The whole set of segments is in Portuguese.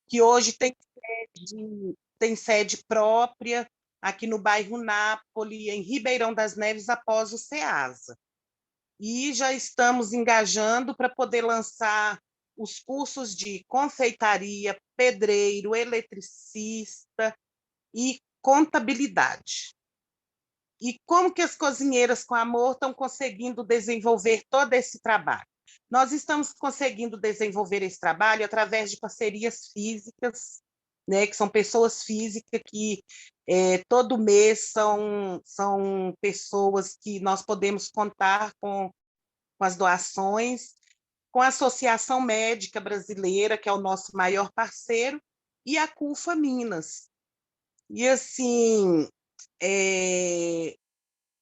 que hoje tem sede própria aqui no bairro Nápoles, em Ribeirão das Neves, após o SEASA. E já estamos engajando para poder lançar os cursos de confeitaria, pedreiro, eletricista e contabilidade. E como que as cozinheiras com amor estão conseguindo desenvolver todo esse trabalho? Nós estamos conseguindo desenvolver esse trabalho através de parcerias físicas, né, que são pessoas físicas que todo mês são pessoas que nós podemos contar com as doações, com a Associação Médica Brasileira, que é o nosso maior parceiro, e a CUFA Minas. E, assim,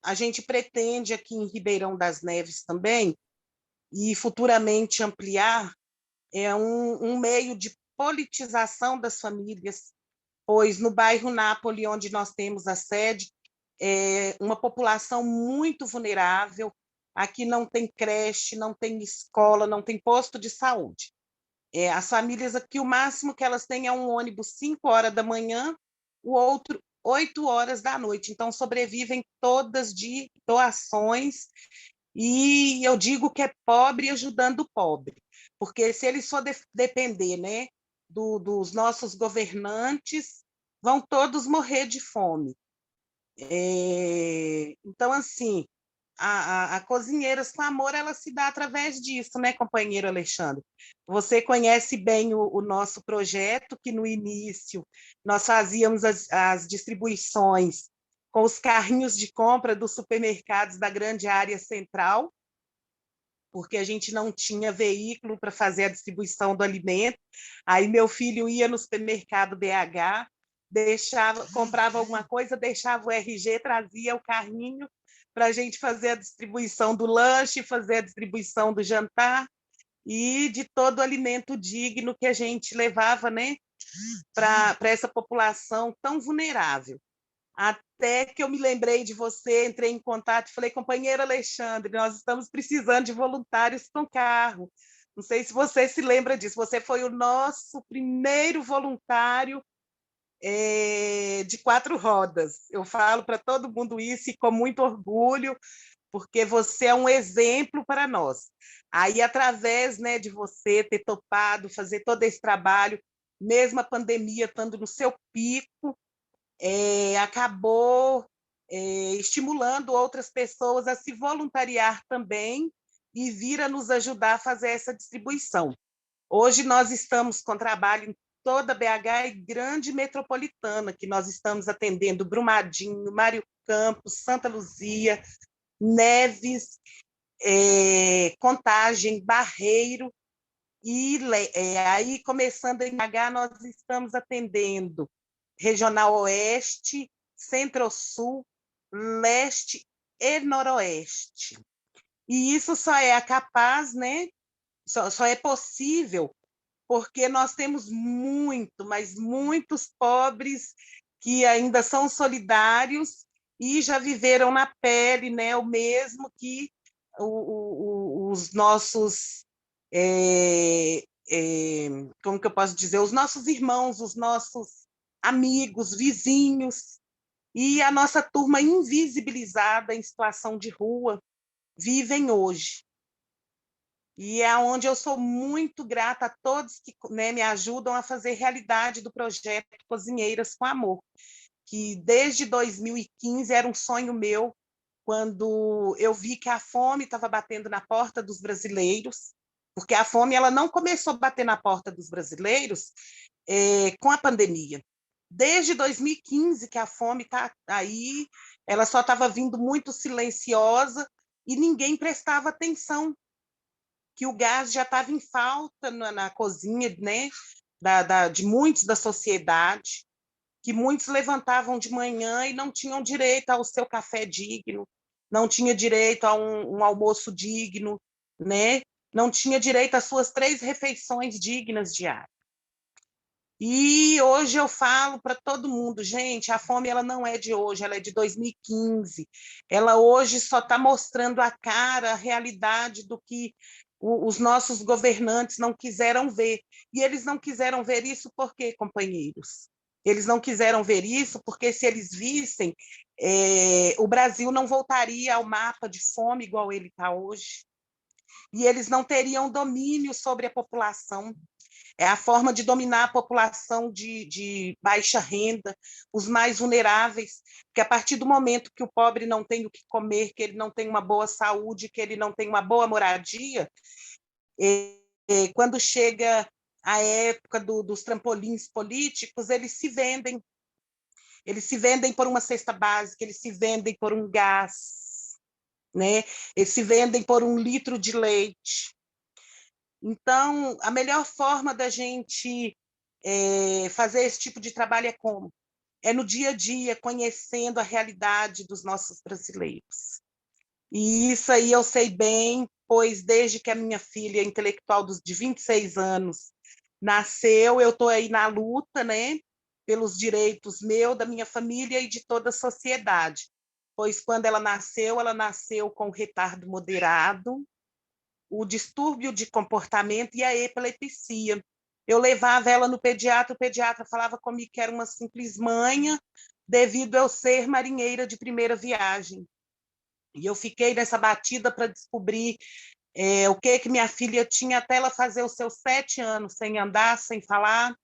a gente pretende aqui em Ribeirão das Neves também, e futuramente ampliar, um meio de politização das famílias, pois no bairro Nápoles, onde nós temos a sede, é uma população muito vulnerável. Aqui não tem creche, não tem escola, não tem posto de saúde. As famílias aqui, o máximo que elas têm é um ônibus 5 horas da manhã, o outro 8 horas da noite. Então, sobrevivem todas de doações, e eu digo que é pobre ajudando o pobre, porque se eles for depender, né, dos nossos governantes, vão todos morrer de fome. Então, assim, a Cozinheiras com Amor, ela se dá através disso, né, companheiro Alexandre? Você conhece bem o nosso projeto, que no início nós fazíamos as distribuições com os carrinhos de compra dos supermercados da grande área central, porque a gente não tinha veículo para fazer a distribuição do alimento. Aí meu filho ia no supermercado BH, comprava alguma coisa, deixava o RG, trazia o carrinho para a gente fazer a distribuição do lanche, fazer a distribuição do jantar e de todo o alimento digno que a gente levava, né, para essa população tão vulnerável. Até que eu me lembrei de você, entrei em contato e falei, companheiro Alexandre, nós estamos precisando de voluntários com carro. Não sei se você se lembra disso, você foi o nosso primeiro voluntário de 4 rodas. Eu falo para todo mundo isso e com muito orgulho, porque você é um exemplo para nós. Aí, através, né, de você ter topado fazer todo esse trabalho, mesmo a pandemia estando no seu pico, acabou estimulando outras pessoas a se voluntariar também e vir a nos ajudar a fazer essa distribuição. Hoje nós estamos com trabalho em toda BH e grande metropolitana, que nós estamos atendendo Brumadinho, Mário Campos, Santa Luzia, Neves, Contagem, Barreiro, e aí, começando em BH, nós estamos atendendo Regional Oeste, Centro-Sul, Leste e Noroeste. E isso só é capaz, né? Só é possível porque nós temos mas muitos pobres que ainda são solidários e já viveram na pele, né, o mesmo que os nossos, como que eu posso dizer, os nossos irmãos, os nossos amigos, vizinhos, e a nossa turma invisibilizada em situação de rua vivem hoje. E é onde eu sou muito grata a todos que, né, me ajudam a fazer realidade do projeto Cozinheiras com Amor, que desde 2015 era um sonho meu, quando eu vi que a fome estava batendo na porta dos brasileiros, porque a fome ela não começou a bater na porta dos brasileiros com a pandemia. Desde 2015 que a fome está aí, ela só estava vindo muito silenciosa e ninguém prestava atenção, que o gás já estava em falta na cozinha, né, de muitos da sociedade, que muitos levantavam de manhã e não tinham direito ao seu café digno, não tinha direito a um almoço digno, né? Não tinha direito às suas 3 refeições dignas diárias. E hoje eu falo para todo mundo, gente, a fome ela não é de hoje, ela é de 2015. Ela hoje só está mostrando a cara, a realidade do que os nossos governantes não quiseram ver. E eles não quiseram ver isso por quê, companheiros? Eles não quiseram ver isso porque, se eles vissem, o Brasil não voltaria ao mapa de fome igual ele está hoje. E eles não teriam domínio sobre a população. É a forma de dominar a população de baixa renda, os mais vulneráveis, porque a partir do momento que o pobre não tem o que comer, que ele não tem uma boa saúde, que ele não tem uma boa moradia, quando chega a época dos trampolins políticos, eles se vendem por uma cesta básica, eles se vendem por um gás, né? Eles se vendem por um litro de leite. Então, a melhor forma da gente fazer esse tipo de trabalho é como? É no dia a dia, conhecendo a realidade dos nossos brasileiros. E isso aí eu sei bem, pois desde que a minha filha intelectual de 26 anos nasceu, eu estou aí na luta, né, pelos direitos meu, da minha família e de toda a sociedade. Pois quando ela nasceu com retardo moderado, o distúrbio de comportamento e a epilepsia. Eu levava ela no pediatra, o pediatra falava comigo que era uma simples manha, devido a eu ser marinheira de primeira viagem. E eu fiquei nessa batida para descobrir o que minha filha tinha até ela fazer os seus 7 anos, sem andar, sem falar.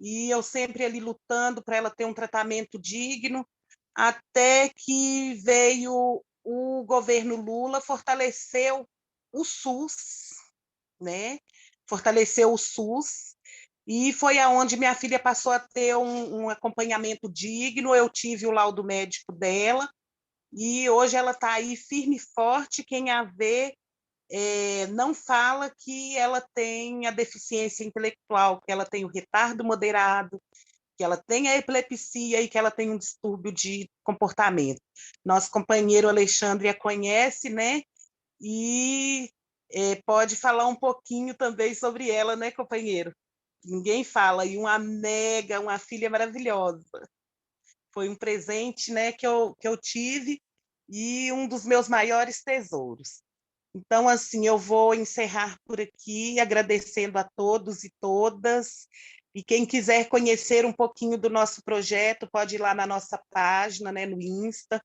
E eu sempre ali lutando para ela ter um tratamento digno, até que veio o governo Lula, fortaleceu o SUS, né? Fortaleceu o SUS, e foi aonde minha filha passou a ter um acompanhamento digno. Eu tive o laudo médico dela, e hoje ela está aí firme e forte. Quem a vê não fala que ela tem a deficiência intelectual, que ela tem o retardo moderado, que ela tem a epilepsia e que ela tem um distúrbio de comportamento. Nosso companheiro Alexandre a conhece, né? E pode falar um pouquinho também sobre ela, né, companheiro? Ninguém fala. E uma filha maravilhosa. Foi um presente, né, que eu tive, e um dos meus maiores tesouros. Então, assim, eu vou encerrar por aqui, agradecendo a todos e todas. E quem quiser conhecer um pouquinho do nosso projeto, pode ir lá na nossa página, né, no Insta,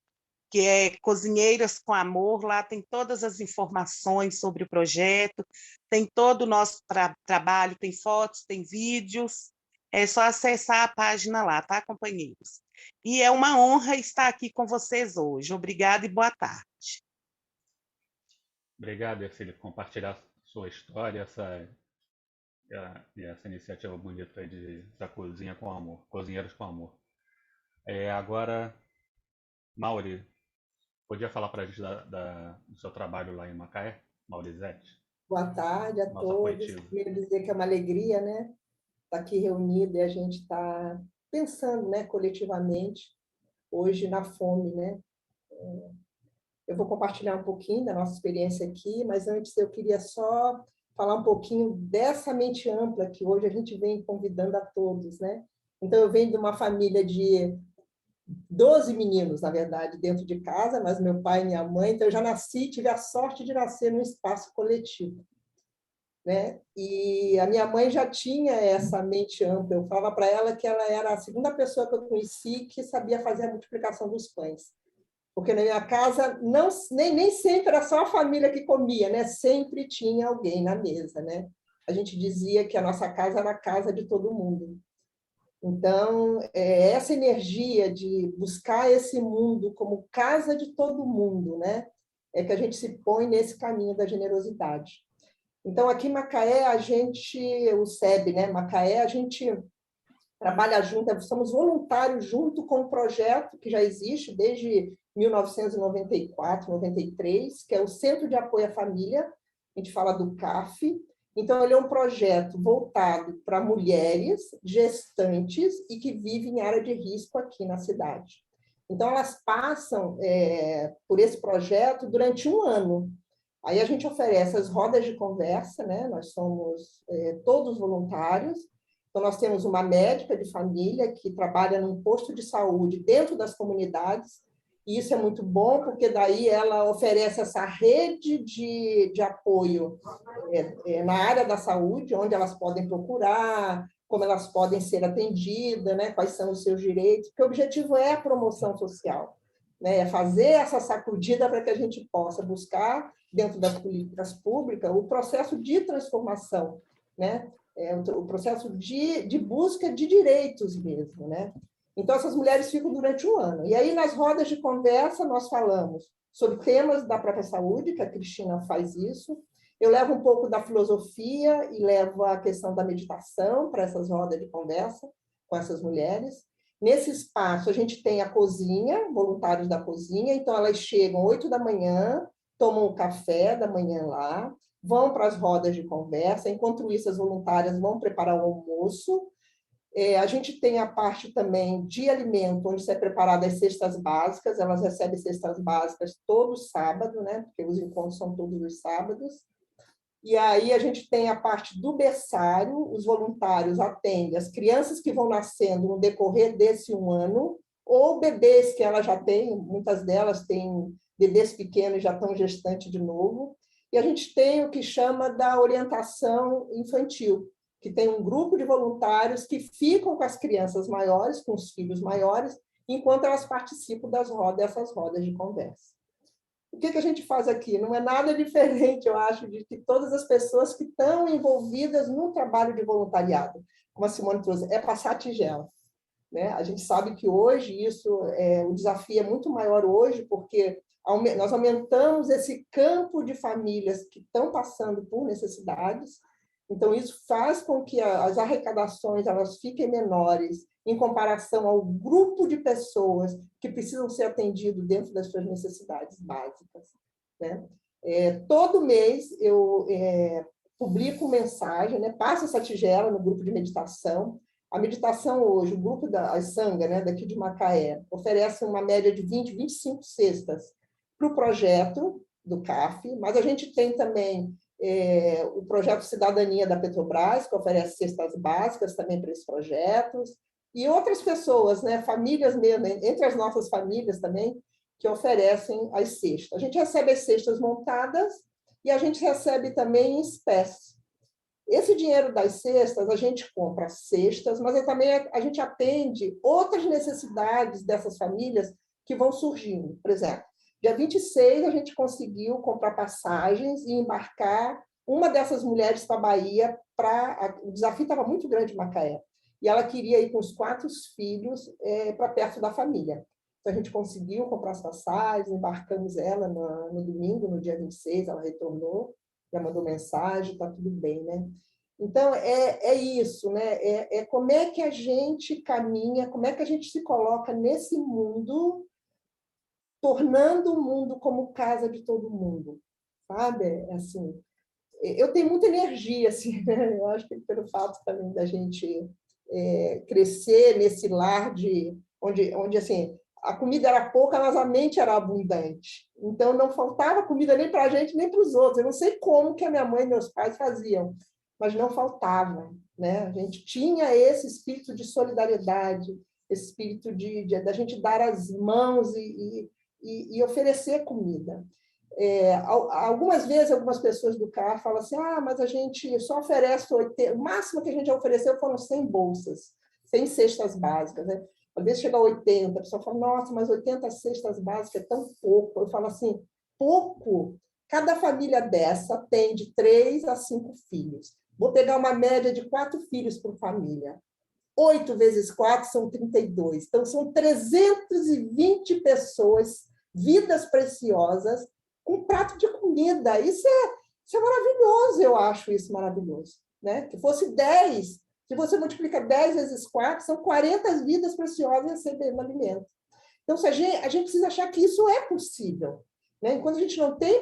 que é Cozinheiras com Amor. Lá tem todas as informações sobre o projeto, tem todo o nosso trabalho, tem fotos, tem vídeos. É só acessar a página lá, tá, companheiros? E é uma honra estar aqui com vocês hoje. Obrigada e boa tarde. Obrigado, Felipe, por compartilhar sua história, essa iniciativa bonita aí da Cozinha com Amor, Cozinheiros com Amor. Agora, Mauri, podia falar para a gente do seu trabalho lá em Macaé, Maurizete, Boa tarde a nossa todos. poetisa. Primeiro dizer que é uma alegria, né, estar aqui reunido e a gente estar pensando, né, coletivamente hoje na fome, né. Eu vou compartilhar um pouquinho da nossa experiência aqui, mas antes eu queria só falar um pouquinho dessa mente ampla que hoje a gente vem convidando a todos, né. Então eu venho de uma família de 12 meninos, na verdade, dentro de casa, mas meu pai e minha mãe, então eu já tive a sorte de nascer num espaço coletivo, né? E a minha mãe já tinha essa mente ampla. Eu falava para ela que ela era a segunda pessoa que eu conheci que sabia fazer a multiplicação dos pães. Porque na minha casa nem sempre era só a família que comia, né? Sempre tinha alguém na mesa, né? A gente dizia que a nossa casa era a casa de todo mundo. Então, essa energia de buscar esse mundo como casa de todo mundo, né? É que a gente se põe nesse caminho da generosidade. Então, aqui em Macaé, o SEB, né? Macaé, a gente trabalha junto, somos voluntários junto com um projeto que já existe desde 1994, 93, que é o Centro de Apoio à Família, a gente fala do CAF. Então, ele é um projeto voltado para mulheres gestantes e que vivem em área de risco aqui na cidade. Então, elas passam por esse projeto durante um ano. Aí a gente oferece as rodas de conversa, né? Nós somos todos voluntários. Então, nós temos uma médica de família que trabalha num posto de saúde dentro das comunidades, E isso é muito bom, porque daí ela oferece essa rede de apoio na área da saúde, onde elas podem procurar, como elas podem ser atendidas, né? Quais são os seus direitos, porque o objetivo é a promoção social, né? É fazer essa sacudida para que a gente possa buscar, dentro das políticas públicas, o processo de transformação, né? O processo de busca de direitos mesmo, né? Então, essas mulheres ficam durante um ano. E aí, nas rodas de conversa, nós falamos sobre temas da própria saúde, que a Cristina faz isso. Eu levo um pouco da filosofia e levo a questão da meditação para essas rodas de conversa com essas mulheres. Nesse espaço, a gente tem a cozinha, voluntários da cozinha. Então, elas chegam 8 da manhã, tomam o café da manhã lá, vão para as rodas de conversa. Enquanto isso, as voluntárias vão preparar o almoço. A gente tem a parte também de alimento, onde é preparada as cestas básicas, elas recebem cestas básicas todo sábado, né? Porque os encontros são todos os sábados. E aí a gente tem a parte do berçário, os voluntários atendem as crianças que vão nascendo no decorrer desse um ano, ou bebês que ela já tem, muitas delas têm bebês pequenos e já estão gestantes de novo. E a gente tem o que chama da orientação infantil, que tem um grupo de voluntários que ficam com as crianças maiores, com os filhos maiores, enquanto elas participam dessas rodas de conversa. O que a gente faz aqui? Não é nada diferente, eu acho, de que todas as pessoas que estão envolvidas no trabalho de voluntariado, como a Simone trouxe, é passar a tigela, né? A gente sabe que hoje o desafio é muito maior hoje, porque nós aumentamos esse campo de famílias que estão passando por necessidades. Então, isso faz com que as arrecadações elas fiquem menores em comparação ao grupo de pessoas que precisam ser atendidos dentro das suas necessidades básicas, né? Todo mês eu publico mensagem, né? Passo essa tigela no grupo de meditação. A meditação hoje, o grupo da Sangha, né, daqui de Macaé, oferece uma média de 20, 25 cestas para o projeto do CAF, mas a gente tem também o projeto Cidadania da Petrobras, que oferece cestas básicas também para esses projetos, e outras pessoas, né, famílias mesmo, entre as nossas famílias também, que oferecem as cestas. A gente recebe as cestas montadas e a gente recebe também em espécie. Esse dinheiro das cestas, a gente compra cestas, mas também a gente atende outras necessidades dessas famílias que vão surgindo. Por exemplo, dia 26, a gente conseguiu comprar passagens e embarcar uma dessas mulheres para a Bahia. O desafio estava muito grande em Macaé, e ela queria ir com os 4 filhos para perto da família. Então, a gente conseguiu comprar as passagens, embarcamos ela no domingo, no dia 26, ela retornou, já mandou mensagem, está tudo bem, né? Então, é isso, né? Como é que a gente caminha, como é que a gente se coloca nesse mundo, tornando o mundo como casa de todo mundo, sabe? Assim, eu tenho muita energia, assim, né? Eu acho que pelo fato também da gente crescer nesse lar onde assim, a comida era pouca, mas a mente era abundante. Então, não faltava comida nem para a gente, nem para os outros. Eu não sei como que a minha mãe e meus pais faziam, mas não faltava, né? A gente tinha esse espírito de solidariedade, esse espírito da gente dar as mãos e oferecer comida. Algumas vezes, algumas pessoas do CAR falam assim, mas a gente só oferece 80, o máximo que a gente já ofereceu foram 100 bolsas, 100 cestas básicas, né? Às vezes chega a 80, a pessoa fala, nossa, mas 80 cestas básicas é tão pouco. Eu falo assim, pouco? Cada família dessa tem de 3 a 5 filhos. Vou pegar uma média de 4 filhos por família. 8 vezes 4 são 32. Então, são 320 pessoas, vidas preciosas, com um prato de comida. Isso é maravilhoso, eu acho isso maravilhoso, né? Que fosse 10, se você multiplica 10 vezes 4, são 40 vidas preciosas recebendo alimento. Então, a gente precisa achar que isso é possível, né? Enquanto a gente não tem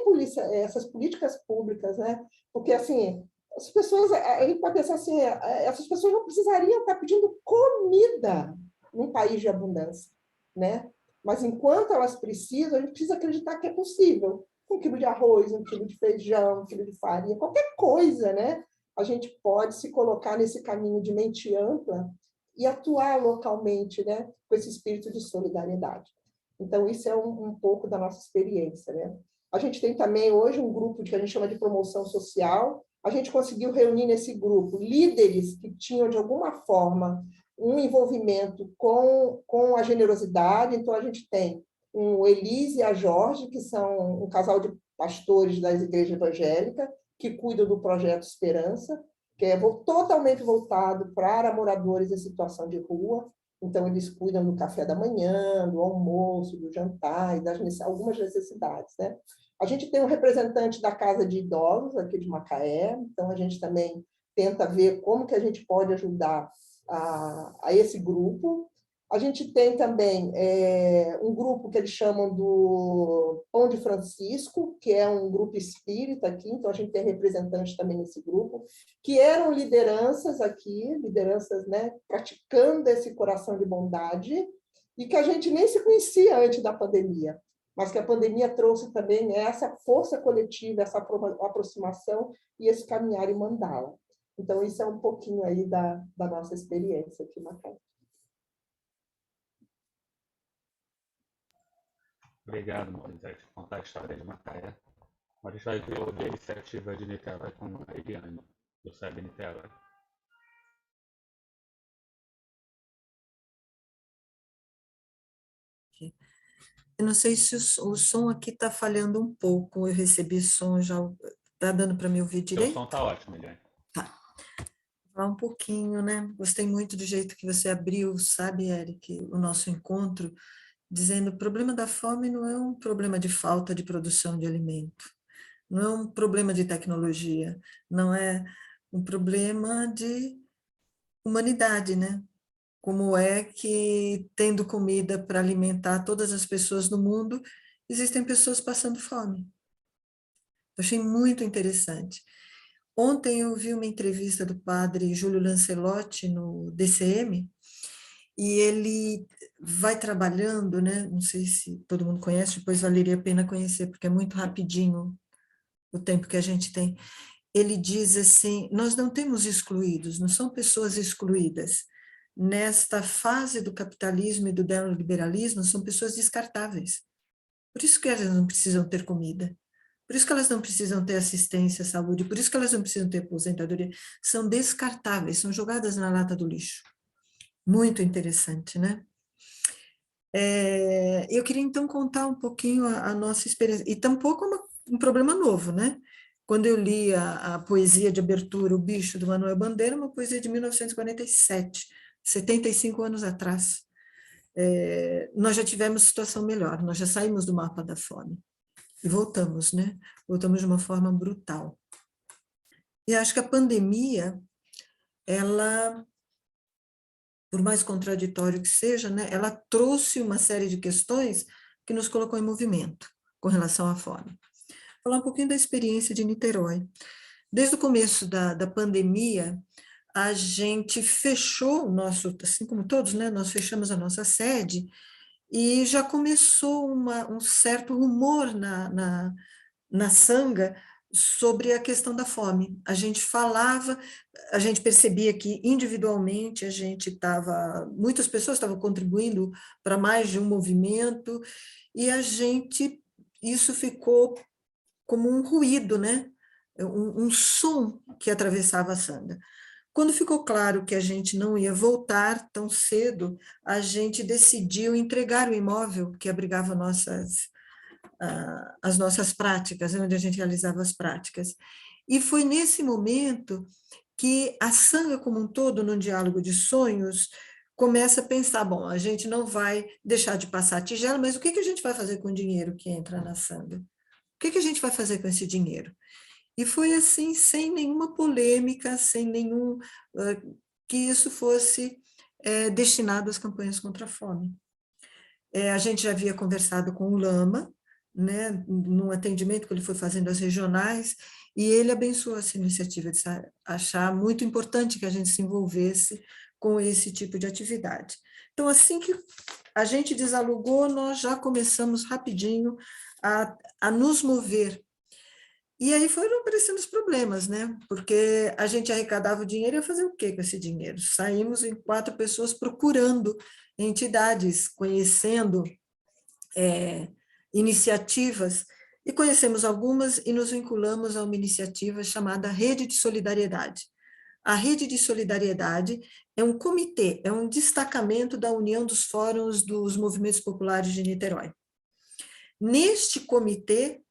essas políticas públicas, né? Porque, assim, as pessoas, a gente pode pensar assim, essas pessoas não precisariam estar pedindo comida num país de abundância, né? Mas enquanto elas precisam, a gente precisa acreditar que é possível. 1 quilo de arroz, 1 quilo de feijão, 1 quilo de farinha, qualquer coisa, né? A gente pode se colocar nesse caminho de mente ampla e atuar localmente, né? Com esse espírito de solidariedade. Então, isso é um pouco da nossa experiência, né? A gente tem também hoje um grupo que a gente chama de promoção social. A gente conseguiu reunir nesse grupo líderes que tinham, de alguma forma, um envolvimento com a generosidade. Então, a gente tem o Elise e a Jorge, que são um casal de pastores das igrejas evangélicas, que cuidam do projeto Esperança, que é totalmente voltado para moradores em situação de rua. Então, eles cuidam do café da manhã, do almoço, do jantar e das algumas necessidades, né? A gente tem um representante da Casa de Idosos aqui de Macaé, então a gente também tenta ver como que a gente pode ajudar a esse grupo. A gente tem também um grupo que eles chamam do Pão de Francisco, que é um grupo espírita aqui, então a gente tem representantes também nesse grupo, que eram lideranças aqui, lideranças, né, praticando esse coração de bondade, e que a gente nem se conhecia antes da pandemia, mas que a pandemia trouxe também essa força coletiva, essa aproximação e esse caminhar em mandala. Então, isso é um pouquinho aí da nossa experiência aqui em Macaé. Obrigado, Moisés, por contar a história de Macaé. Agora a gente vai ver a iniciativa de Niterói com a Eliane, do SEB Niterói. Eu não sei se o som aqui está falhando um pouco, eu recebi som já, está dando para me ouvir direito? O som está ótimo, Eliane. Tá. Vou falar um pouquinho, né? Gostei muito do jeito que você abriu, sabe, Eric, o nosso encontro, dizendo que o problema da fome não é um problema de falta de produção de alimento, não é um problema de tecnologia, não é um problema de humanidade, né? Como é que, tendo comida para alimentar todas as pessoas no mundo, existem pessoas passando fome. Eu achei muito interessante. Ontem eu vi uma entrevista do padre Júlio Lancelotti no DCM, e ele vai trabalhando, né? Não sei se todo mundo conhece, depois valeria a pena conhecer, porque é muito rapidinho o tempo que a gente tem. Ele diz assim, nós não temos excluídos, não são pessoas excluídas. Nesta fase do capitalismo e do neoliberalismo, são pessoas descartáveis. Por isso que elas não precisam ter comida, por isso que elas não precisam ter assistência à saúde, por isso que elas não precisam ter aposentadoria. São descartáveis, são jogadas na lata do lixo. Muito interessante, né? Eu queria, então, contar um pouquinho a nossa experiência. E tampouco é um problema novo, né? Quando eu li a poesia de abertura, O Bicho, do Manuel Bandeira, uma poesia de 1947, 75 anos atrás. Nós já tivemos situação melhor, nós já saímos do mapa da fome. E voltamos, né? Voltamos de uma forma brutal. E acho que a pandemia, ela, por mais contraditório que seja, né, ela trouxe uma série de questões que nos colocou em movimento com relação à fome. Vou falar um pouquinho da experiência de Niterói. Desde o começo da pandemia, a gente fechou o nosso, assim como todos, né, nós fechamos a nossa sede, e já começou um certo rumor na Sanga sobre a questão da fome. A gente falava, a gente percebia que individualmente muitas pessoas estavam contribuindo para mais de um movimento, e isso ficou como um ruído, né? Um som que atravessava a Sanga. Quando ficou claro que a gente não ia voltar tão cedo, a gente decidiu entregar o imóvel que abrigava as nossas práticas, onde a gente realizava as práticas. E foi nesse momento que a Sanga como um todo, no diálogo de sonhos, começa a pensar, bom, a gente não vai deixar de passar a tigela, mas o que a gente vai fazer com o dinheiro que entra na Sanga? O que a gente vai fazer com esse dinheiro? E foi assim, sem nenhuma polêmica, sem nenhum... que isso fosse destinado às campanhas contra a fome. A gente já havia conversado com o Lama, né, num atendimento que ele foi fazendo às regionais, e ele abençoou essa iniciativa de achar muito importante que a gente se envolvesse com esse tipo de atividade. Então, assim que a gente desalugou, nós já começamos rapidinho a nos mover. E aí foram aparecendo os problemas, né? Porque a gente arrecadava o dinheiro e ia fazer o quê com esse dinheiro? Saímos em 4 pessoas procurando entidades, conhecendo iniciativas, e conhecemos algumas e nos vinculamos a uma iniciativa chamada Rede de Solidariedade. A Rede de Solidariedade é um comitê, é um destacamento da União dos Fóruns dos Movimentos Populares de Niterói. Neste comitê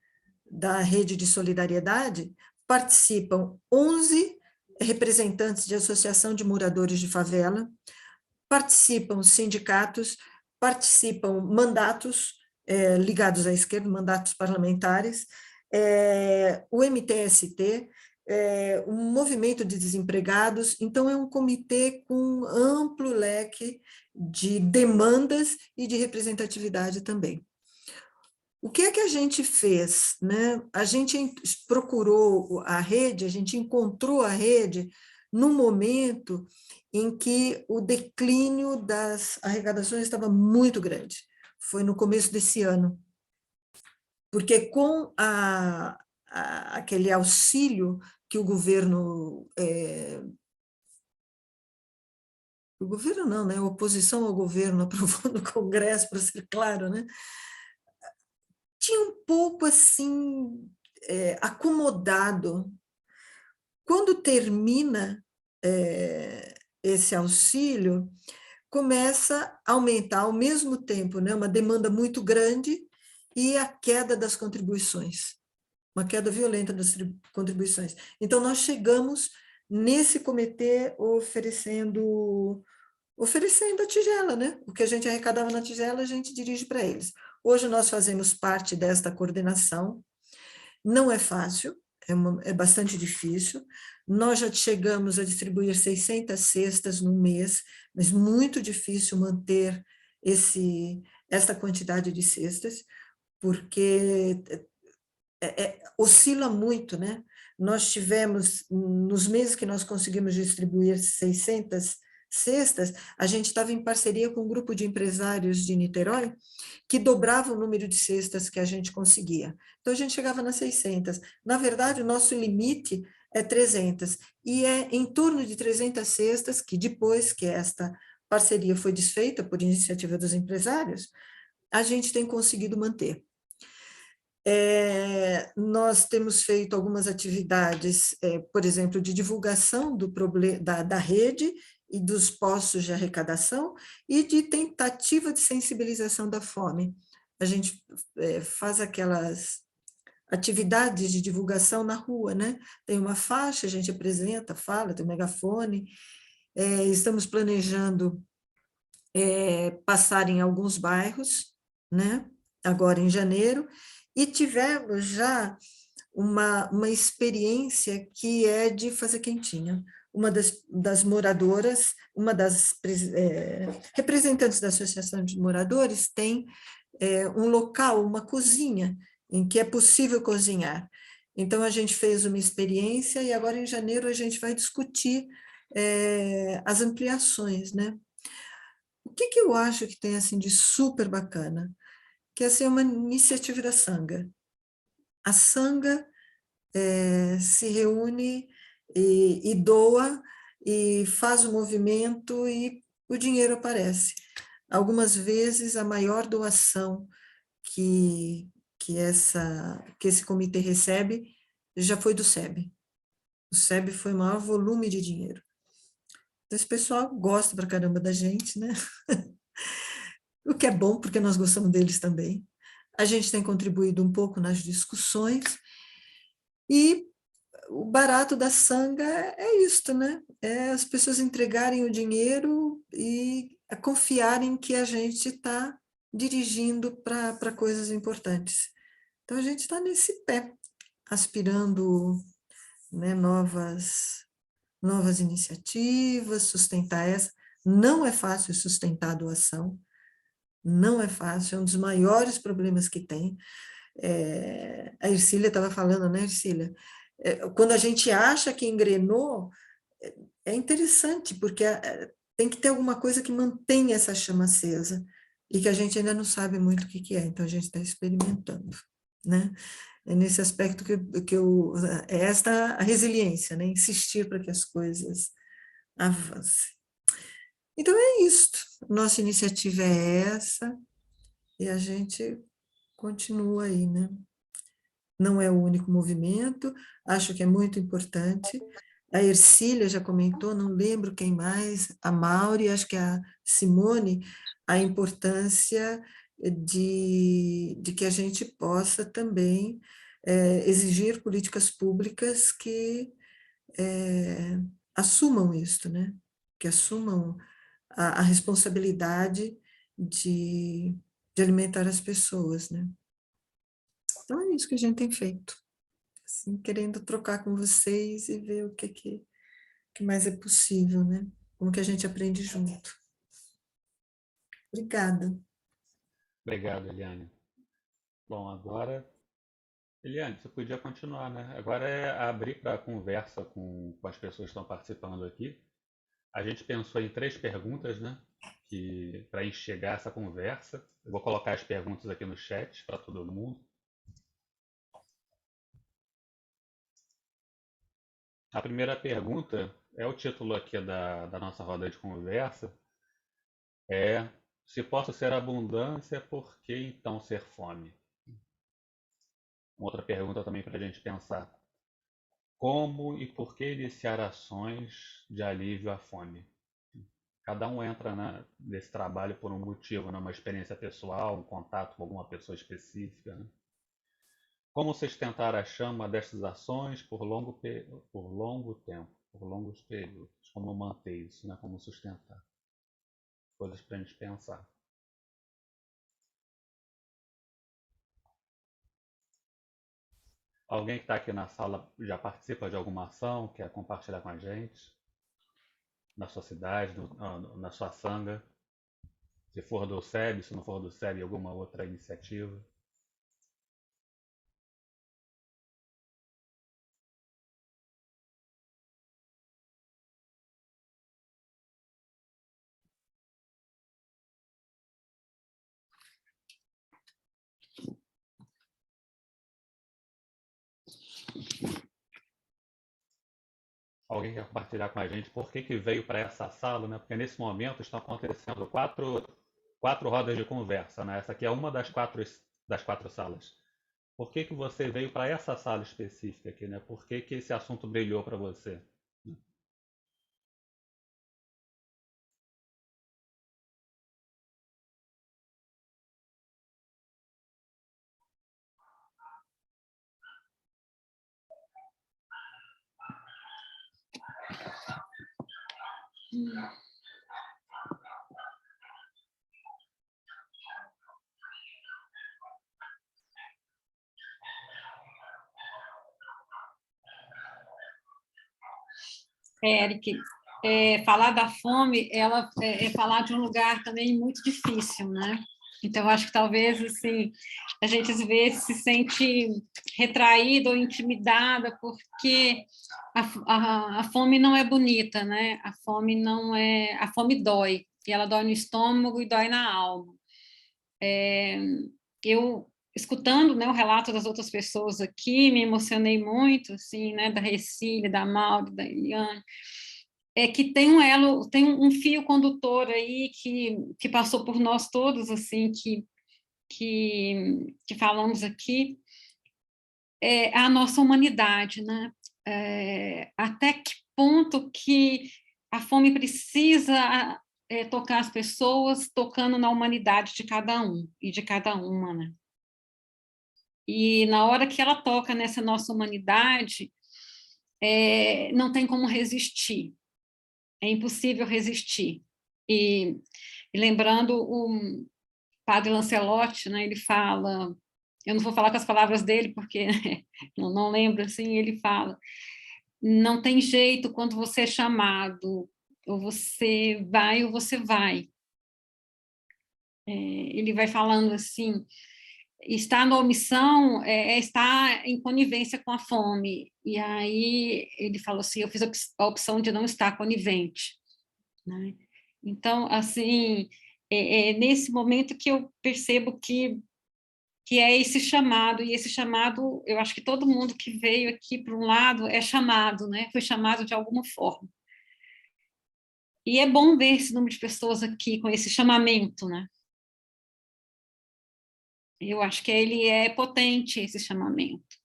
da Rede de Solidariedade participam 11 representantes de associação de moradores de favela, participam sindicatos, participam mandatos ligados à esquerda, mandatos parlamentares, o MTST, um movimento de desempregados. Então, é um comitê com amplo leque de demandas e de representatividade também. O que é que a gente fez, né? A gente procurou a rede, a gente encontrou a rede num momento em que o declínio das arrecadações estava muito grande. Foi no começo desse ano. Porque com aquele auxílio que o governo não, né? A oposição ao governo aprovou no Congresso, para ser claro, né? Tinha um pouco assim acomodado. Quando termina esse auxílio, começa a aumentar ao mesmo tempo, né, uma demanda muito grande e a queda das contribuições, uma queda violenta das contribuições. Então, nós chegamos nesse comitê oferecendo a tigela, né? O que a gente arrecadava na tigela, a gente dirige para eles. Hoje nós fazemos parte desta coordenação, não é fácil, é bastante difícil. Nós já chegamos a distribuir 600 cestas no mês, mas muito difícil manter essa quantidade de cestas, porque oscila muito, né? Nós tivemos, nos meses que nós conseguimos distribuir 600 cestas, a gente estava em parceria com um grupo de empresários de Niterói, que dobrava o número de cestas que a gente conseguia. Então, a gente chegava nas 600. Na verdade, o nosso limite é 300, e é em torno de 300 cestas que, depois que esta parceria foi desfeita por iniciativa dos empresários, a gente tem conseguido manter. Nós temos feito algumas atividades, por exemplo, de divulgação da rede e dos postos de arrecadação e de tentativa de sensibilização da fome. A gente faz aquelas atividades de divulgação na rua, né? Tem uma faixa, a gente apresenta, fala, tem um megafone. Estamos planejando passar em alguns bairros, né? Agora em janeiro, e tivemos já uma experiência que é de fazer quentinha. Uma das moradoras, uma das representantes da Associação de Moradores tem um local, uma cozinha, em que é possível cozinhar. Então, a gente fez uma experiência e agora em janeiro a gente vai discutir as ampliações, né? O que eu acho que tem assim de super bacana? Que é uma iniciativa da Sanga. A Sanga se reúne e doa, e faz o movimento e o dinheiro aparece. Algumas vezes a maior doação que esse comitê recebe já foi do SEB. O SEB foi o maior volume de dinheiro. Então, esse pessoal gosta pra caramba da gente, né? O que é bom, porque nós gostamos deles também. A gente tem contribuído um pouco nas discussões, e o barato da Sanga é isto, né? É as pessoas entregarem o dinheiro e confiarem que a gente está dirigindo para coisas importantes. Então, a gente está nesse pé, aspirando, né, novas iniciativas, sustentar essa. Não é fácil sustentar a doação, não é fácil, é um dos maiores problemas que tem. A Ercília estava falando, né, Ercília? Quando a gente acha que engrenou, é interessante, porque tem que ter alguma coisa que mantenha essa chama acesa, e que a gente ainda não sabe muito o que é, então a gente está experimentando, né? É nesse aspecto é esta a resiliência, né? Insistir para que as coisas avancem. Então é isto, nossa iniciativa é essa, e a gente continua aí, né? Não é o único movimento, acho que é muito importante. A Ercília já comentou, não lembro quem mais, a Mauri, acho que a Simone, a importância de que a gente possa também exigir políticas públicas que assumam isso, né? Que assumam a responsabilidade de alimentar as pessoas, né? Então é isso que a gente tem feito, assim, querendo trocar com vocês e ver o que mais é possível, né? Como que a gente aprende junto. Obrigada. Obrigado, Eliane. Bom, agora, Eliane, você podia continuar, né? Agora é abrir para conversa com as pessoas que estão participando aqui. A gente pensou em 3 perguntas, né? Que para enxergar essa conversa. Eu vou colocar as perguntas aqui no chat para todo mundo. A primeira pergunta é o título aqui da nossa roda de conversa. É: se posso ser abundância, por que então ser fome? Outra pergunta também para a gente pensar. Como e por que iniciar ações de alívio à fome? Cada um entra nesse trabalho por um motivo, né? Uma experiência pessoal, um contato com alguma pessoa específica. Né? Como sustentar a chama destas ações por longo tempo, por longos períodos? Como manter isso, né? Como sustentar? Coisas para a gente pensar. Alguém que está aqui na sala já participa de alguma ação, quer compartilhar com a gente? Na sua cidade, na sua sanga? Se for do SEB, se não for do SEB, alguma outra iniciativa? Alguém quer compartilhar com a gente por que veio para essa sala, né? Porque nesse momento estão acontecendo quatro rodas de conversa, né? Essa aqui é uma das quatro salas. Por que você veio para essa sala específica aqui, né? Por que esse assunto brilhou para você? Eric, falar da fome, ela é falar de um lugar também muito difícil, né? Então, eu acho que talvez, assim, a gente às vezes se sente retraída ou intimidada porque a fome não é bonita, né? A fome não é... A fome dói, e ela dói no estômago e dói na alma. Eu, escutando, né, o relato das outras pessoas aqui, me emocionei muito, assim, né, da Recília, da Mauri, da Eliane, que tem um elo, tem um fio condutor aí que passou por nós todos, assim, que falamos aqui, é a nossa humanidade, né? Até que ponto que a fome precisa tocar as pessoas, tocando na humanidade de cada um e de cada uma, né? E na hora que ela toca nessa nossa humanidade, não tem como resistir, é impossível resistir. E lembrando o padre Lancelotti, né, ele fala, eu não vou falar com as palavras dele, porque não lembro, assim, ele fala, não tem jeito quando você é chamado, ou você vai ou você vai. Ele vai falando assim, estar na omissão é estar em conivência com a fome. E aí ele falou assim, eu fiz a opção de não estar conivente, né? Então, assim, nesse momento que eu percebo que é esse chamado, e esse chamado, eu acho que todo mundo que veio aqui para um lado é chamado, né? Foi chamado de alguma forma. E é bom ver esse número de pessoas aqui com esse chamamento, né? Eu acho que ele é potente, esse chamamento.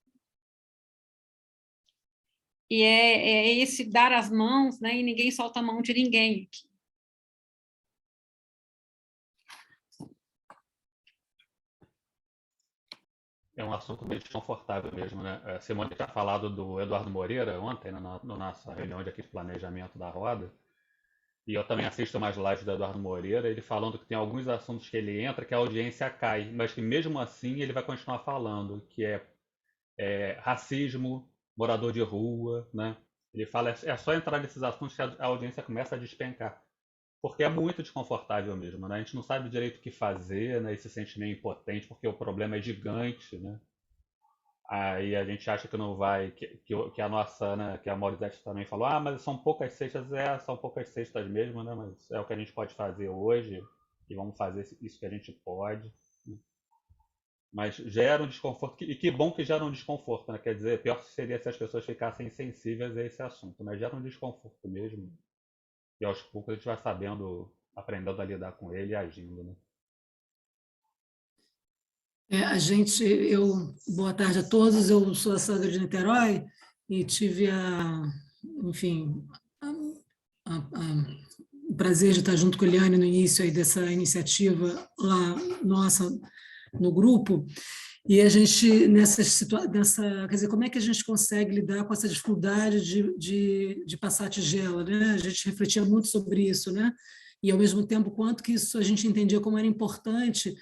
E é esse dar as mãos, né? E ninguém solta a mão de ninguém aqui. É um assunto bem desconfortável mesmo, né? A Simone tinha falado do Eduardo Moreira ontem, na nossa reunião de aqui de planejamento da roda, e eu também assisto mais lives do Eduardo Moreira, ele falando que tem alguns assuntos que ele entra que a audiência cai, mas que mesmo assim ele vai continuar falando, que é racismo, morador de rua, né? Ele fala, é só entrar nesses assuntos que a audiência começa a despencar. Porque é muito desconfortável mesmo, né? A gente não sabe direito o que fazer, né? E se sente meio impotente, porque o problema é gigante, né? Aí a gente acha que não vai, que a nossa, né? Que a Morizete também falou, ah, mas são poucas cestas, são poucas cestas mesmo, né? Mas é o que a gente pode fazer hoje e vamos fazer isso que a gente pode. Mas gera um desconforto, e que bom que gera um desconforto, né? Quer dizer, pior seria se as pessoas ficassem insensíveis a esse assunto, mas gera um desconforto mesmo. E aos poucos a gente vai sabendo, aprendendo a lidar com ele e agindo, né? Boa tarde a todos, eu sou a Sandra de Niterói e tive enfim, o prazer de estar junto com a Eliane no início aí dessa iniciativa lá nossa no grupo, e a gente, quer dizer, como é que a gente consegue lidar com essa dificuldade de passar a tigela, né? A gente refletia muito sobre isso, né? E, ao mesmo tempo, quanto que isso a gente entendia como era importante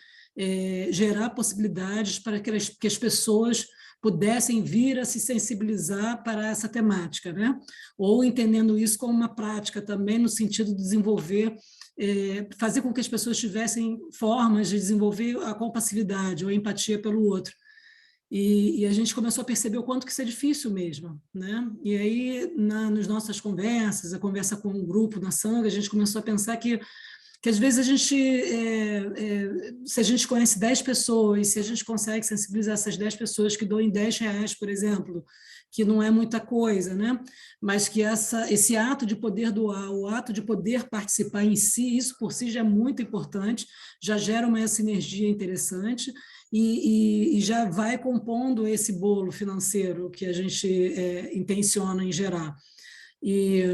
gerar possibilidades para que as pessoas pudessem vir a se sensibilizar para essa temática, né? Ou entendendo isso como uma prática também no sentido de desenvolver, fazer com que as pessoas tivessem formas de desenvolver a compassividade ou a empatia pelo outro. E a gente começou a perceber o quanto que isso é difícil mesmo, né? E aí, nas nossas conversas, a conversa com o grupo na Sangha, a gente começou a pensar que às vezes a gente, se a gente conhece 10 pessoas, se a gente consegue sensibilizar essas 10 pessoas que doem R$10, por exemplo, que não é muita coisa, né? Mas que esse ato de poder doar, o ato de poder participar em si, isso por si já é muito importante, já gera uma sinergia interessante e já vai compondo esse bolo financeiro que a gente intenciona em gerar. E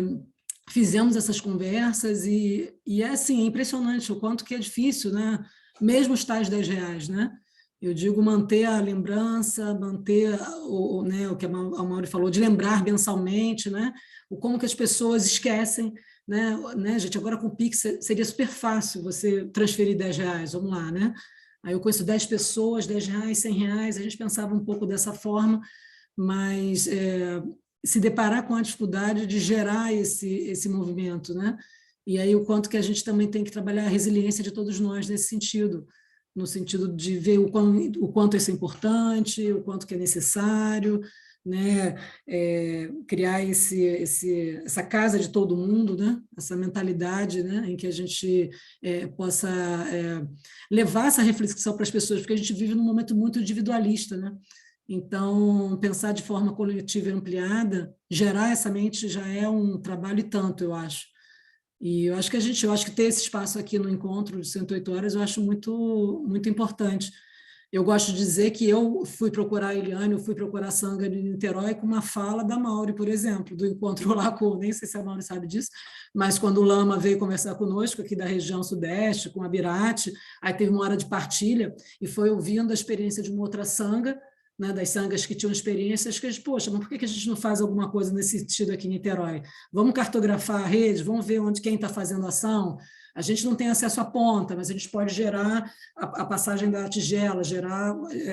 fizemos essas conversas e é assim, é impressionante o quanto que é difícil, né? Mesmo os tais R$10, né? Eu digo manter a lembrança, manter né, o que a Mauri falou, de lembrar mensalmente, né? O como que as pessoas esquecem, né, gente? Agora com o Pix seria super fácil você transferir R$10, vamos lá, né? Aí eu conheço 10 pessoas, R$10, R$100, a gente pensava um pouco dessa forma, mas se deparar com a dificuldade de gerar esse movimento, né? E aí o quanto que a gente também tem que trabalhar a resiliência de todos nós nesse sentido, no sentido de ver o quanto isso é importante, o quanto que é necessário, né? Criar essa casa de todo mundo, né? Essa mentalidade, né? Em que a gente possa levar essa reflexão para as pessoas, porque a gente vive num momento muito individualista, né? Então, pensar de forma coletiva e ampliada, gerar essa mente já é um trabalho e tanto, eu acho. E eu acho que ter esse espaço aqui no encontro de 108 horas, eu acho muito, muito importante. Eu gosto de dizer que eu fui procurar a Eliane, eu fui procurar a Sangha de Niterói com uma fala da Mauri, por exemplo, do encontro lá com, nem sei se a Mauri sabe disso, mas quando o Lama veio conversar conosco aqui da região sudeste, com a Birate, aí teve uma hora de partilha e foi ouvindo a experiência de uma outra Sangha, né, das sangas que tinham experiências, que a gente, poxa, mas por que a gente não faz alguma coisa nesse sentido aqui em Niterói? Vamos cartografar a rede, vamos ver quem está fazendo ação. A gente não tem acesso à ponta, mas a gente pode gerar a passagem da tigela, gerar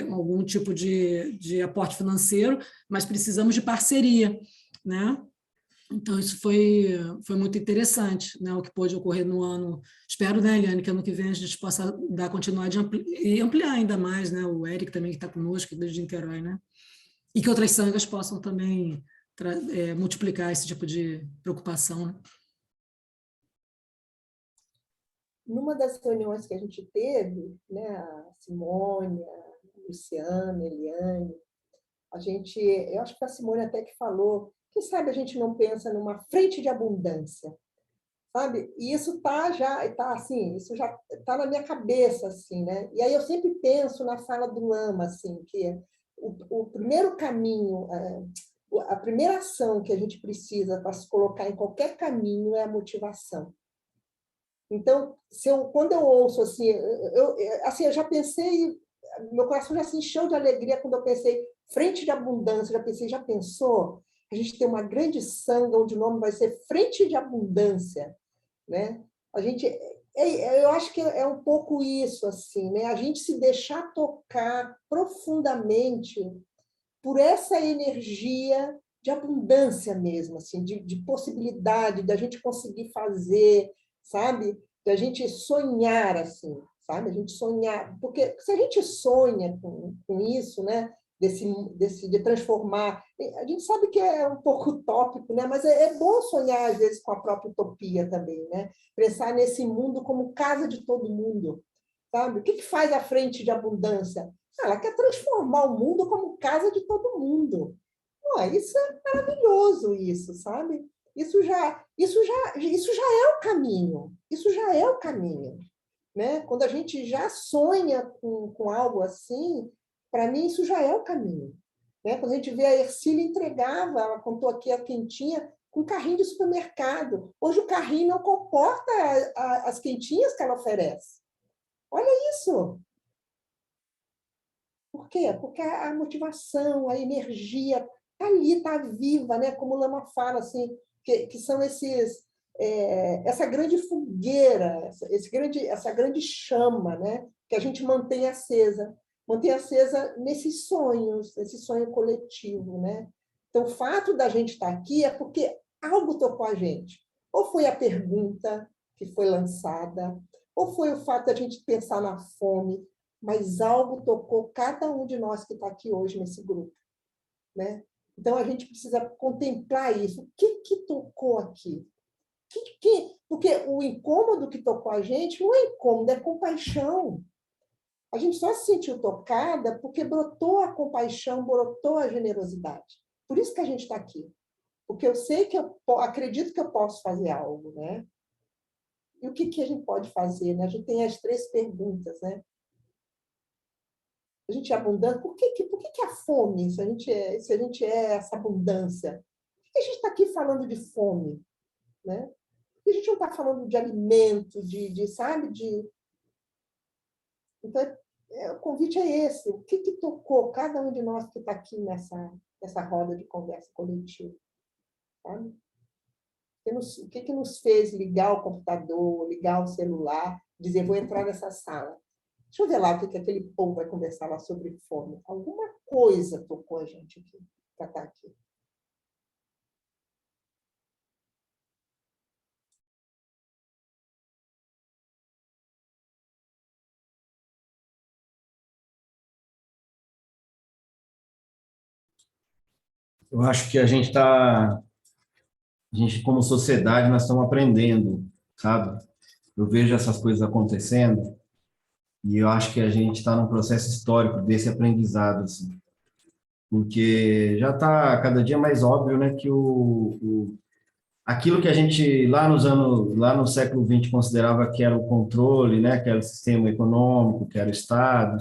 algum tipo de aporte financeiro, mas precisamos de parceria, né? Então, isso foi muito interessante, né, o que pôde ocorrer no ano. Espero, né, Eliane, que ano que vem a gente possa dar continuidade e ampliar ainda mais, né, o Eric também, que está conosco, desde Niterói, né? E que outras sangas possam também multiplicar esse tipo de preocupação, né? Numa das reuniões que a gente teve, né, a Simone, a Luciana, a Eliane, eu acho que a Simone até que falou, quem sabe a gente não pensa numa frente de abundância, sabe? E isso assim, isso já está na minha cabeça, assim, né? E aí eu sempre penso na fala do Lama, assim, que o primeiro caminho, a primeira ação que a gente precisa para se colocar em qualquer caminho é a motivação. Então, quando eu ouço assim, eu já pensei, meu coração já se encheu de alegria quando eu pensei frente de abundância, já pensou? A gente tem uma grande sanga onde o nome vai ser Frente de Abundância, né? Eu acho que é um pouco isso, assim, né? A gente se deixar tocar profundamente por essa energia de abundância mesmo, assim, de possibilidade, da gente conseguir fazer, sabe? Da gente sonhar, assim, sabe? A gente sonhar, porque se a gente sonha com isso, né? De transformar, a gente sabe que é um pouco utópico, né? Mas é bom sonhar às vezes com a própria utopia também, né? Pensar nesse mundo como casa de todo mundo, sabe? O que faz a frente de abundância? Ela quer transformar o mundo como casa de todo mundo. Pô, isso é maravilhoso, isso, sabe? Isso já é o caminho. Isso já é o caminho, né? Quando a gente já sonha com algo assim, para mim isso já é o caminho, né? Quando a gente vê a Ercília entregava, ela contou aqui a quentinha com carrinho de supermercado. Hoje o carrinho não comporta as quentinhas que ela oferece. Olha isso. Por quê? Porque a motivação, a energia está ali, está viva, né? Como o Lama fala, assim, que são essa grande fogueira, essa grande chama, né? Que a gente mantém acesa nesses sonhos, esse sonho coletivo, né? Então, o fato da gente estar aqui é porque algo tocou a gente. Ou foi a pergunta que foi lançada, ou foi o fato da gente pensar na fome, mas algo tocou cada um de nós que está aqui hoje nesse grupo, né? Então, a gente precisa contemplar isso. O que tocou aqui? Porque o incômodo que tocou a gente não é incômodo, é compaixão. A gente só se sentiu tocada porque brotou a compaixão, brotou a generosidade. Por isso que a gente está aqui. Porque eu sei que acredito que eu posso fazer algo, né? E o que a gente pode fazer, né? A gente tem as 3 perguntas, né? A gente é abundante. Por que a fome, se a gente é essa abundância? Por que a gente está aqui falando de fome? Né? Por que a gente não está falando de alimento, sabe? Então, o convite é esse. O que tocou cada um de nós que está aqui nessa roda de conversa coletiva? Sabe? O que nos fez ligar o computador, ligar o celular, dizer, vou entrar nessa sala? Deixa eu ver lá o que aquele povo vai conversar lá sobre fome. Alguma coisa tocou a gente aqui, para estar aqui. Eu acho que a gente, como sociedade, nós estamos aprendendo, sabe? Eu vejo essas coisas acontecendo e eu acho que a gente está num processo histórico desse aprendizado, assim, porque já está cada dia mais óbvio, né, que aquilo que a gente lá no século XX considerava que era o controle, né, que era o sistema econômico, que era o Estado,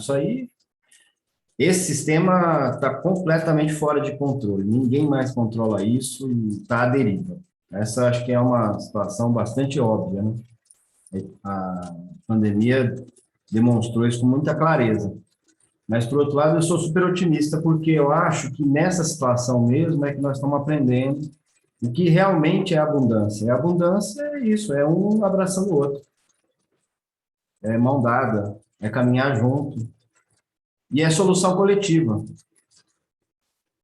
esse sistema está completamente fora de controle. Ninguém mais controla isso e está à deriva. Essa acho que é uma situação bastante óbvia, né? A pandemia demonstrou isso com muita clareza. Mas, por outro lado, eu sou super otimista, porque eu acho que nessa situação mesmo é que nós estamos aprendendo o que realmente é abundância. E a abundância é isso, é um abraçando o outro. É mão dada, é caminhar junto. E é solução coletiva.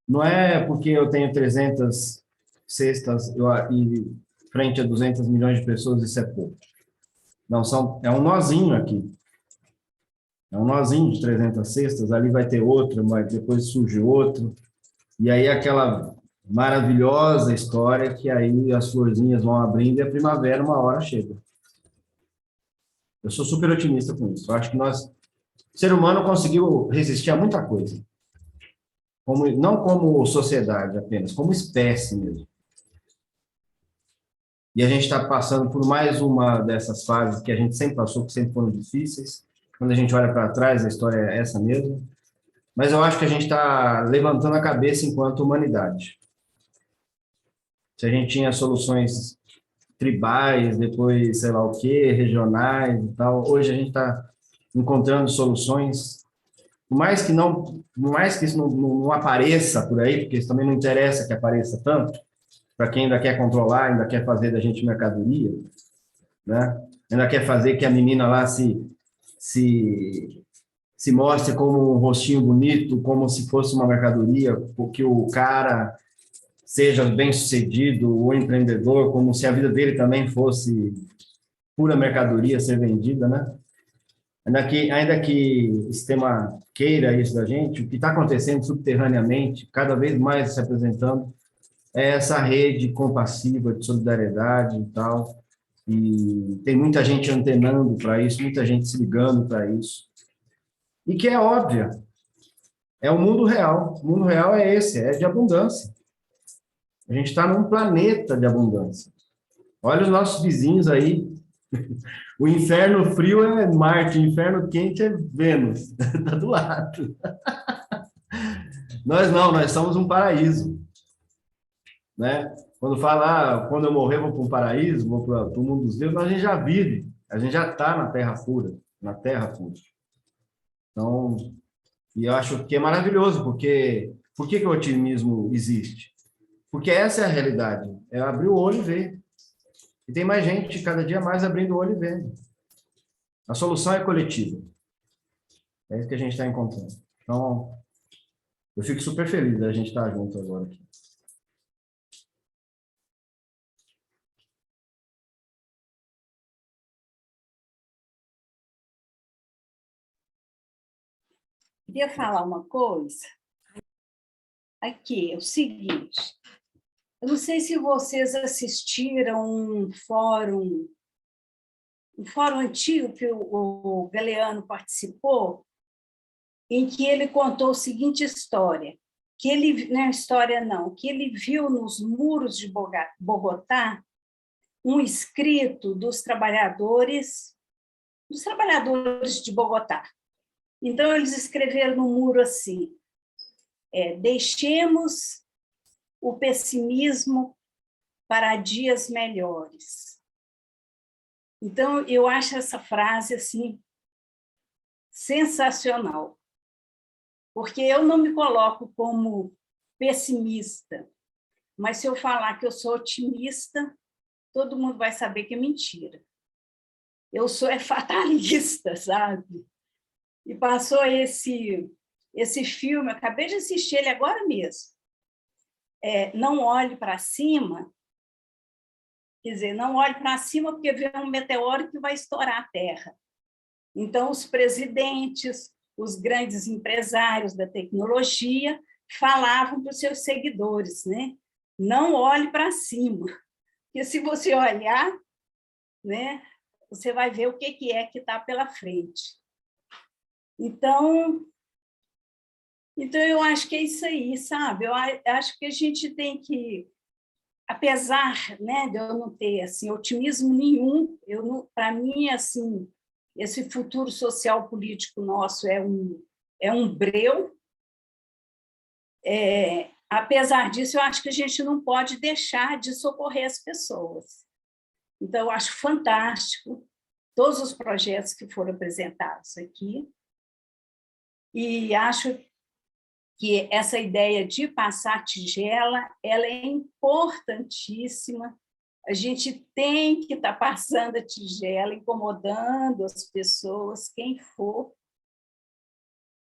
Não é porque eu tenho 300 cestas e frente a 200 milhões de pessoas, isso é pouco. Não, é um nozinho aqui. É um nozinho de 300 cestas, ali vai ter outro, mas depois surge outro. E aí aquela maravilhosa história que aí as florzinhas vão abrindo e a primavera uma hora chega. Eu sou super otimista com isso. Eu acho que o ser humano conseguiu resistir a muita coisa. Não como sociedade apenas, como espécie mesmo. E a gente está passando por mais uma dessas fases que a gente sempre passou, que sempre foram difíceis. Quando a gente olha para trás, a história é essa mesmo. Mas eu acho que a gente está levantando a cabeça enquanto humanidade. Se a gente tinha soluções tribais, depois sei lá o quê, regionais e tal, hoje a gente está encontrando soluções, por mais que isso não apareça por aí, porque isso também não interessa que apareça tanto, para quem ainda quer controlar, ainda quer fazer da gente mercadoria, né? Ainda quer fazer que a menina lá se mostre como um rostinho bonito, como se fosse uma mercadoria, porque o cara seja bem-sucedido, o empreendedor, como se a vida dele também fosse pura mercadoria a ser vendida, né? Ainda que o sistema queira isso da gente, o que está acontecendo subterraneamente, cada vez mais se apresentando, é essa rede compassiva de solidariedade e tal, e tem muita gente antenando para isso, muita gente se ligando para isso, e que é óbvia, é o mundo real. O mundo real é esse, é de abundância. A gente está num planeta de abundância. Olha os nossos vizinhos aí. O inferno frio é Marte, o inferno quente é Vênus. Está do lado. Nós não, nós somos um paraíso. Né? Quando fala, quando eu morrer, vou para um paraíso, vou para o mundo dos deuses, a gente já vive, a gente já está na terra pura, na terra pura. Então, e eu acho que é maravilhoso, porque por que o otimismo existe? Porque essa é a realidade, é abrir o olho e ver. E tem mais gente, cada dia mais, abrindo o olho e vendo. A solução é coletiva. É isso que a gente está encontrando. Então, eu fico super feliz da gente estar junto agora aqui. Queria falar uma coisa. Aqui, é o seguinte. Eu não sei se vocês assistiram um fórum antigo que o Galeano participou, em que ele contou a seguinte história, que ele, não é história não, que ele viu nos muros de Bogotá um escrito dos trabalhadores de Bogotá. Então, eles escreveram no muro assim, deixemos o pessimismo para dias melhores. Então, eu acho essa frase assim sensacional, porque eu não me coloco como pessimista, mas se eu falar que eu sou otimista, todo mundo vai saber que é mentira. Eu sou fatalista, sabe? E passou esse filme, acabei de assistir ele agora mesmo. Não olhe para cima, quer dizer, não olhe para cima porque vem um meteoro que vai estourar a Terra. Então, os presidentes, os grandes empresários da tecnologia falavam para os seus seguidores, né? Não olhe para cima, porque se você olhar, né, você vai ver o que é que está pela frente. Então, eu acho que é isso aí, sabe? Eu acho que a gente tem que, apesar, né, de eu não ter assim, otimismo nenhum, para mim, assim, esse futuro social político nosso é um breu. Apesar disso, eu acho que a gente não pode deixar de socorrer as pessoas. Então, eu acho fantástico todos os projetos que foram apresentados aqui, e acho que essa ideia de passar tigela, ela é importantíssima. A gente tem que estar passando a tigela, incomodando as pessoas, quem for,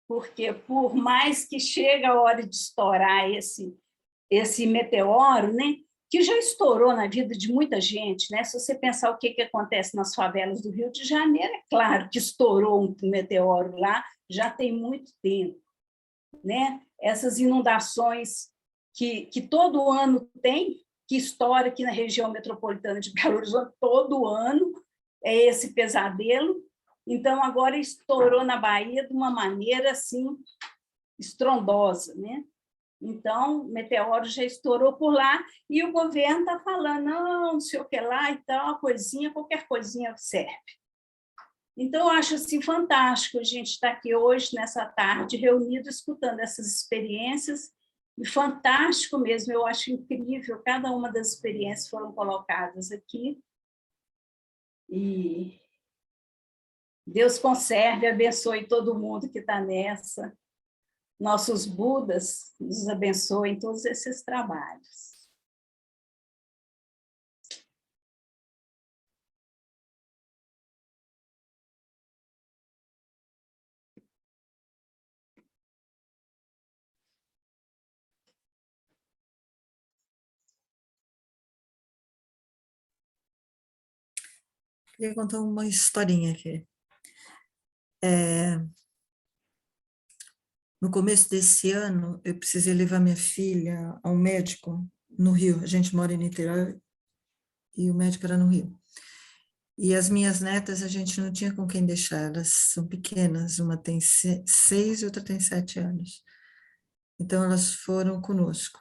porque por mais que chegue a hora de estourar esse meteoro, né, que já estourou na vida de muita gente, né? Se você pensar o que acontece nas favelas do Rio de Janeiro, é claro que estourou um meteoro lá, já tem muito tempo, né? Essas inundações que todo ano tem, que estoura aqui na região metropolitana de Belo Horizonte, todo ano é esse pesadelo. Então, agora estourou na Bahia de uma maneira assim estrondosa, né? Então, o meteoro já estourou por lá e o governo está falando, não sei o que lá e tal, coisinha, qualquer coisinha serve. Então, eu acho assim, fantástico a gente estar aqui hoje, nessa tarde, reunido, escutando essas experiências, e fantástico mesmo, eu acho incrível, cada uma das experiências foram colocadas aqui, e Deus conserve e abençoe todo mundo que está nessa, nossos Budas nos abençoem em todos esses trabalhos. Queria contar uma historinha aqui. No começo desse ano, eu precisei levar minha filha ao médico no Rio. A gente mora em Niterói e o médico era no Rio. E as minhas netas, a gente não tinha com quem deixar, elas são pequenas, uma tem 6 e outra tem 7 anos. Então, elas foram conosco.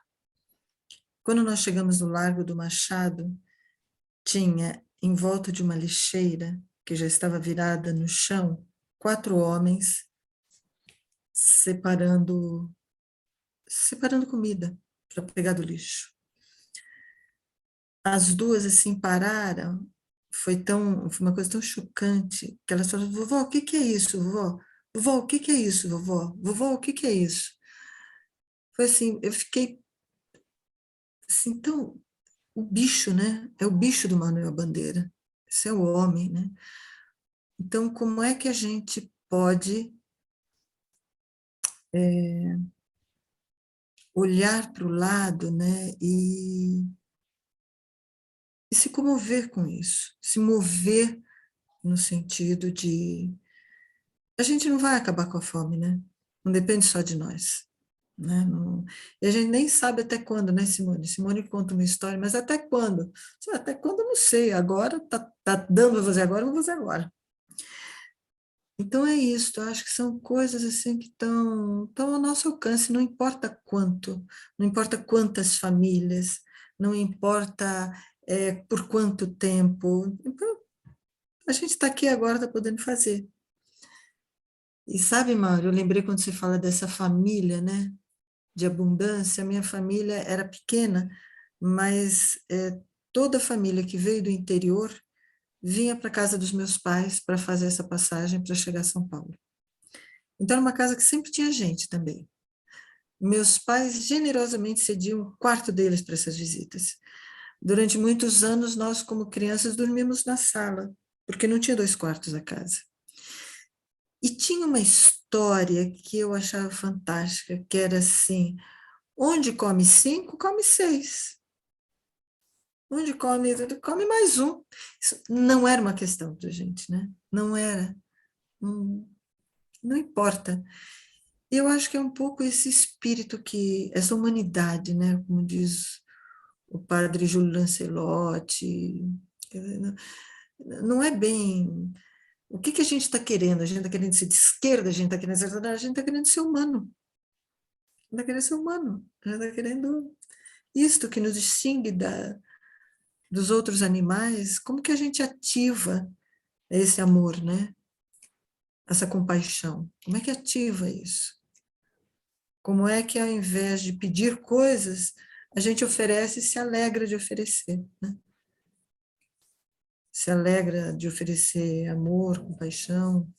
Quando nós chegamos no Largo do Machado, tinha em volta de uma lixeira, que já estava virada no chão, 4 homens separando comida para pegar do lixo. As duas, assim, pararam, foi uma coisa tão chocante, que elas falaram, vovó, o que que é isso, vovó? Vovó, o que que é isso, vovó? Vovó, o que que é isso? Foi assim, eu fiquei, assim, então, o bicho, né? É o bicho do Manuel Bandeira, esse é o homem, né? Então, como é que a gente pode olhar para o lado, né, e se comover com isso, se mover no sentido de a gente não vai acabar com a fome, né? Não depende só de nós, né? Não, e a gente nem sabe até quando, né, Simone? Simone conta uma história, mas até quando? Até quando eu não sei. Agora tá dando para fazer agora, eu vou fazer agora. Então é isso. Eu acho que são coisas assim que estão ao nosso alcance. Não importa quanto, não importa quantas famílias, não importa por quanto tempo. Então, a gente está aqui agora, está podendo fazer. E sabe, Mauro, eu lembrei quando você fala dessa família, né, de abundância, a minha família era pequena, mas toda a família que veio do interior vinha para a casa dos meus pais para fazer essa passagem para chegar a São Paulo. Então, era uma casa que sempre tinha gente também. Meus pais generosamente cediam um quarto deles para essas visitas. Durante muitos anos, nós, como crianças, dormíamos na sala, porque não tinha 2 quartos a casa. E tinha uma história que eu achava fantástica, que era assim, onde come 5, come 6. Onde come mais um. Isso não era uma questão para a gente, né? Não era. Não importa. Eu acho que é um pouco esse espírito essa humanidade, né? Como diz o padre Júlio Lancelotti, não é bem... O que a gente está querendo? A gente está querendo ser de esquerda, a gente está querendo ser humano. A gente está querendo ser humano. A gente está querendo isto que nos distingue dos outros animais. Como que a gente ativa esse amor, né? Essa compaixão? Como é que ativa isso? Como é que, ao invés de pedir coisas, a gente oferece e se alegra de oferecer, né? Se alegra de oferecer amor, compaixão.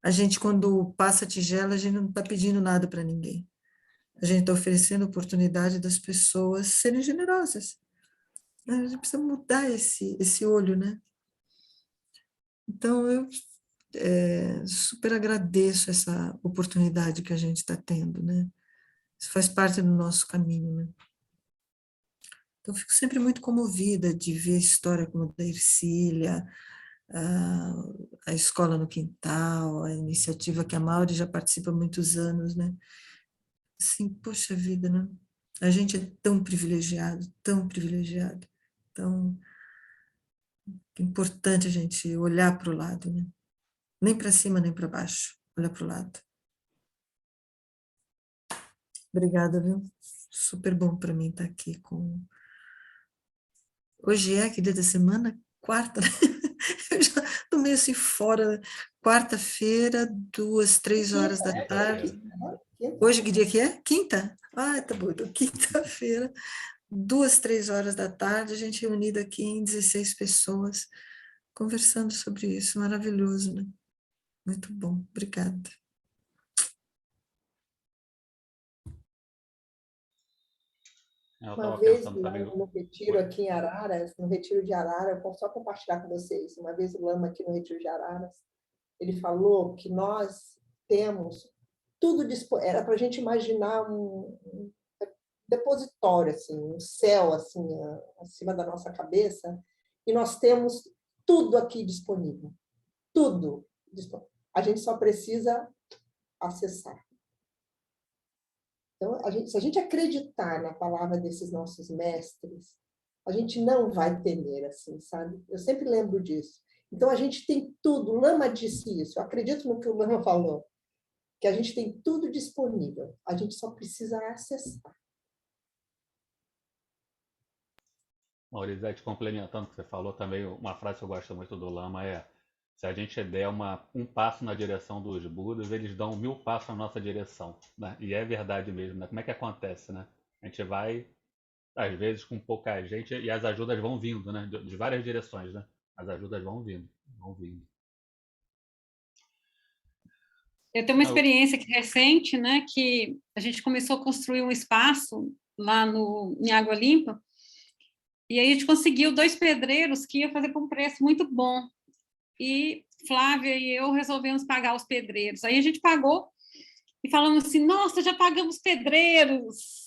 A gente, quando passa a tigela, a gente não está pedindo nada para ninguém. A gente está oferecendo a oportunidade das pessoas serem generosas. A gente precisa mudar esse olho, né? Então, eu super agradeço essa oportunidade que a gente está tendo, né? Isso faz parte do nosso caminho, né? Então, fico sempre muito comovida de ver a história como da Ercília, a escola no quintal, a iniciativa que a Mauri já participa há muitos anos, né? Assim, poxa vida, né? A gente é tão privilegiado, tão privilegiado. Então, é importante a gente olhar para o lado, né? Nem para cima, nem para baixo, olhar para o lado. Obrigada, viu? Super bom para mim estar aqui com... Hoje é que dia da semana? Quarta, né? Eu já estou meio assim fora. Quarta-feira, 2, 3 horas da tarde. Hoje que dia que é? Quinta? Ah, tá bom. Então, quinta-feira, 2, 3 horas da tarde, a gente reunida aqui em 16 pessoas, conversando sobre isso. Maravilhoso, né? Muito bom. Obrigada. Eu Uma estava vez, pensando lá também. no retiro aqui em Araras, no retiro de Araras, eu posso só compartilhar com vocês. Uma vez o Lama aqui no retiro de Araras, ele falou que nós temos tudo disponível. Era para a gente imaginar um depositório, assim, um céu assim, acima da nossa cabeça, e nós temos tudo aqui disponível. Tudo disponível. A gente só precisa acessar. Então, se a gente acreditar na palavra desses nossos mestres, a gente não vai temer, assim, sabe? Eu sempre lembro disso. Então, a gente tem tudo. O Lama disse isso. Eu acredito no que o Lama falou, que a gente tem tudo disponível. A gente só precisa acessar. Maurizete, complementando o que você falou também, uma frase que eu gosto muito do Lama é: se a gente der um passo na direção dos Budas, eles dão 1000 passos na nossa direção, né? E é verdade mesmo, né? Como é que acontece, né? A gente vai, às vezes, com pouca gente e as ajudas vão vindo, né? De várias direções, né? As ajudas vão vindo, vão vindo. Eu tenho uma experiência aqui recente, né, que a gente começou a construir um espaço lá em Água Limpa, e aí a gente conseguiu 2 pedreiros que iam fazer por um preço muito bom. E Flávia e eu resolvemos pagar os pedreiros. Aí a gente pagou e falamos assim, nossa, já pagamos pedreiros.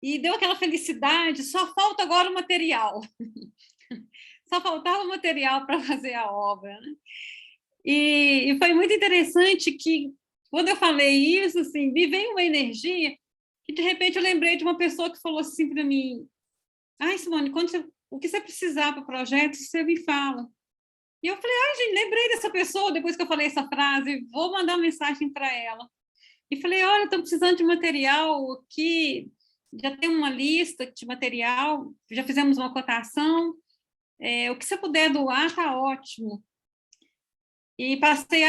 E deu aquela felicidade, só falta agora o material. Só faltava o material para fazer a obra, né? E foi muito interessante que, quando eu falei isso, assim, me veio uma energia que, de repente, eu lembrei de uma pessoa que falou assim para mim, ai, Simone, o que você precisar para o projeto, você me fala. E eu falei, ai, gente, lembrei dessa pessoa, depois que eu falei essa frase, vou mandar uma mensagem para ela. E falei, olha, estou precisando de material aqui, já tem uma lista de material, já fizemos uma cotação, o que você puder doar, está ótimo. E passei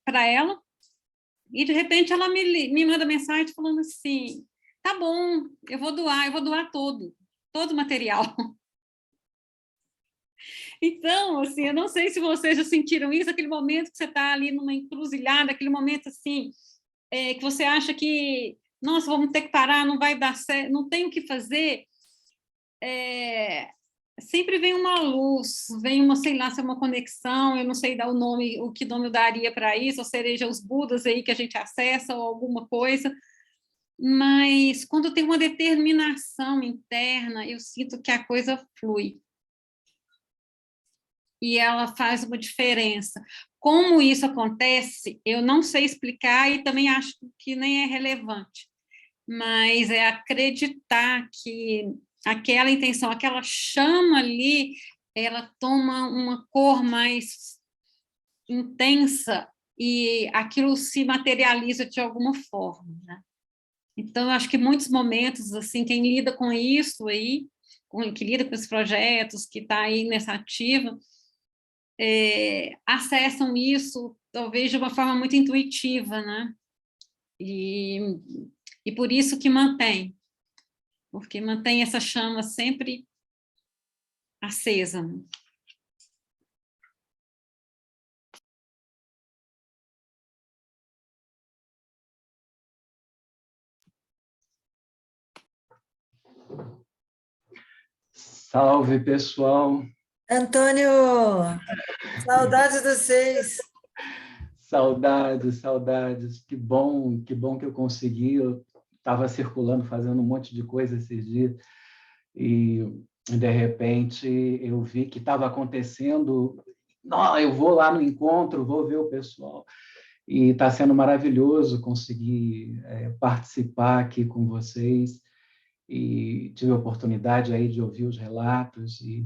para ela, e de repente ela me manda mensagem falando assim, tá bom, eu vou doar todo o material. Então, assim, eu não sei se vocês já sentiram isso, aquele momento que você está ali numa encruzilhada, aquele momento assim, que você acha que, nossa, vamos ter que parar, não vai dar certo, não tem o que fazer. Sempre vem uma luz, vem uma, sei lá, se é uma conexão, eu não sei dar o que nome eu daria para isso, ou seja, os Budas aí que a gente acessa, ou alguma coisa, mas quando tem uma determinação interna, eu sinto que a coisa flui. E ela faz uma diferença. Como isso acontece, eu não sei explicar e também acho que nem é relevante, mas é acreditar que aquela intenção, aquela chama ali, ela toma uma cor mais intensa e aquilo se materializa de alguma forma, né? Então, eu acho que muitos momentos, assim, quem lida com isso aí, que lida com esses projetos, que está aí nessa ativa, acessam isso, talvez, de uma forma muito intuitiva, né? E por isso que mantém, porque mantém essa chama sempre acesa. Né? Salve, pessoal! Antônio, saudades de vocês. Saudades, saudades. Que bom que eu consegui. Eu estava circulando, fazendo um monte de coisa esses dias, e de repente eu vi que estava acontecendo. Não, eu vou lá no encontro, vou ver o pessoal. E está sendo maravilhoso conseguir participar aqui com vocês. E tive a oportunidade aí de ouvir os relatos e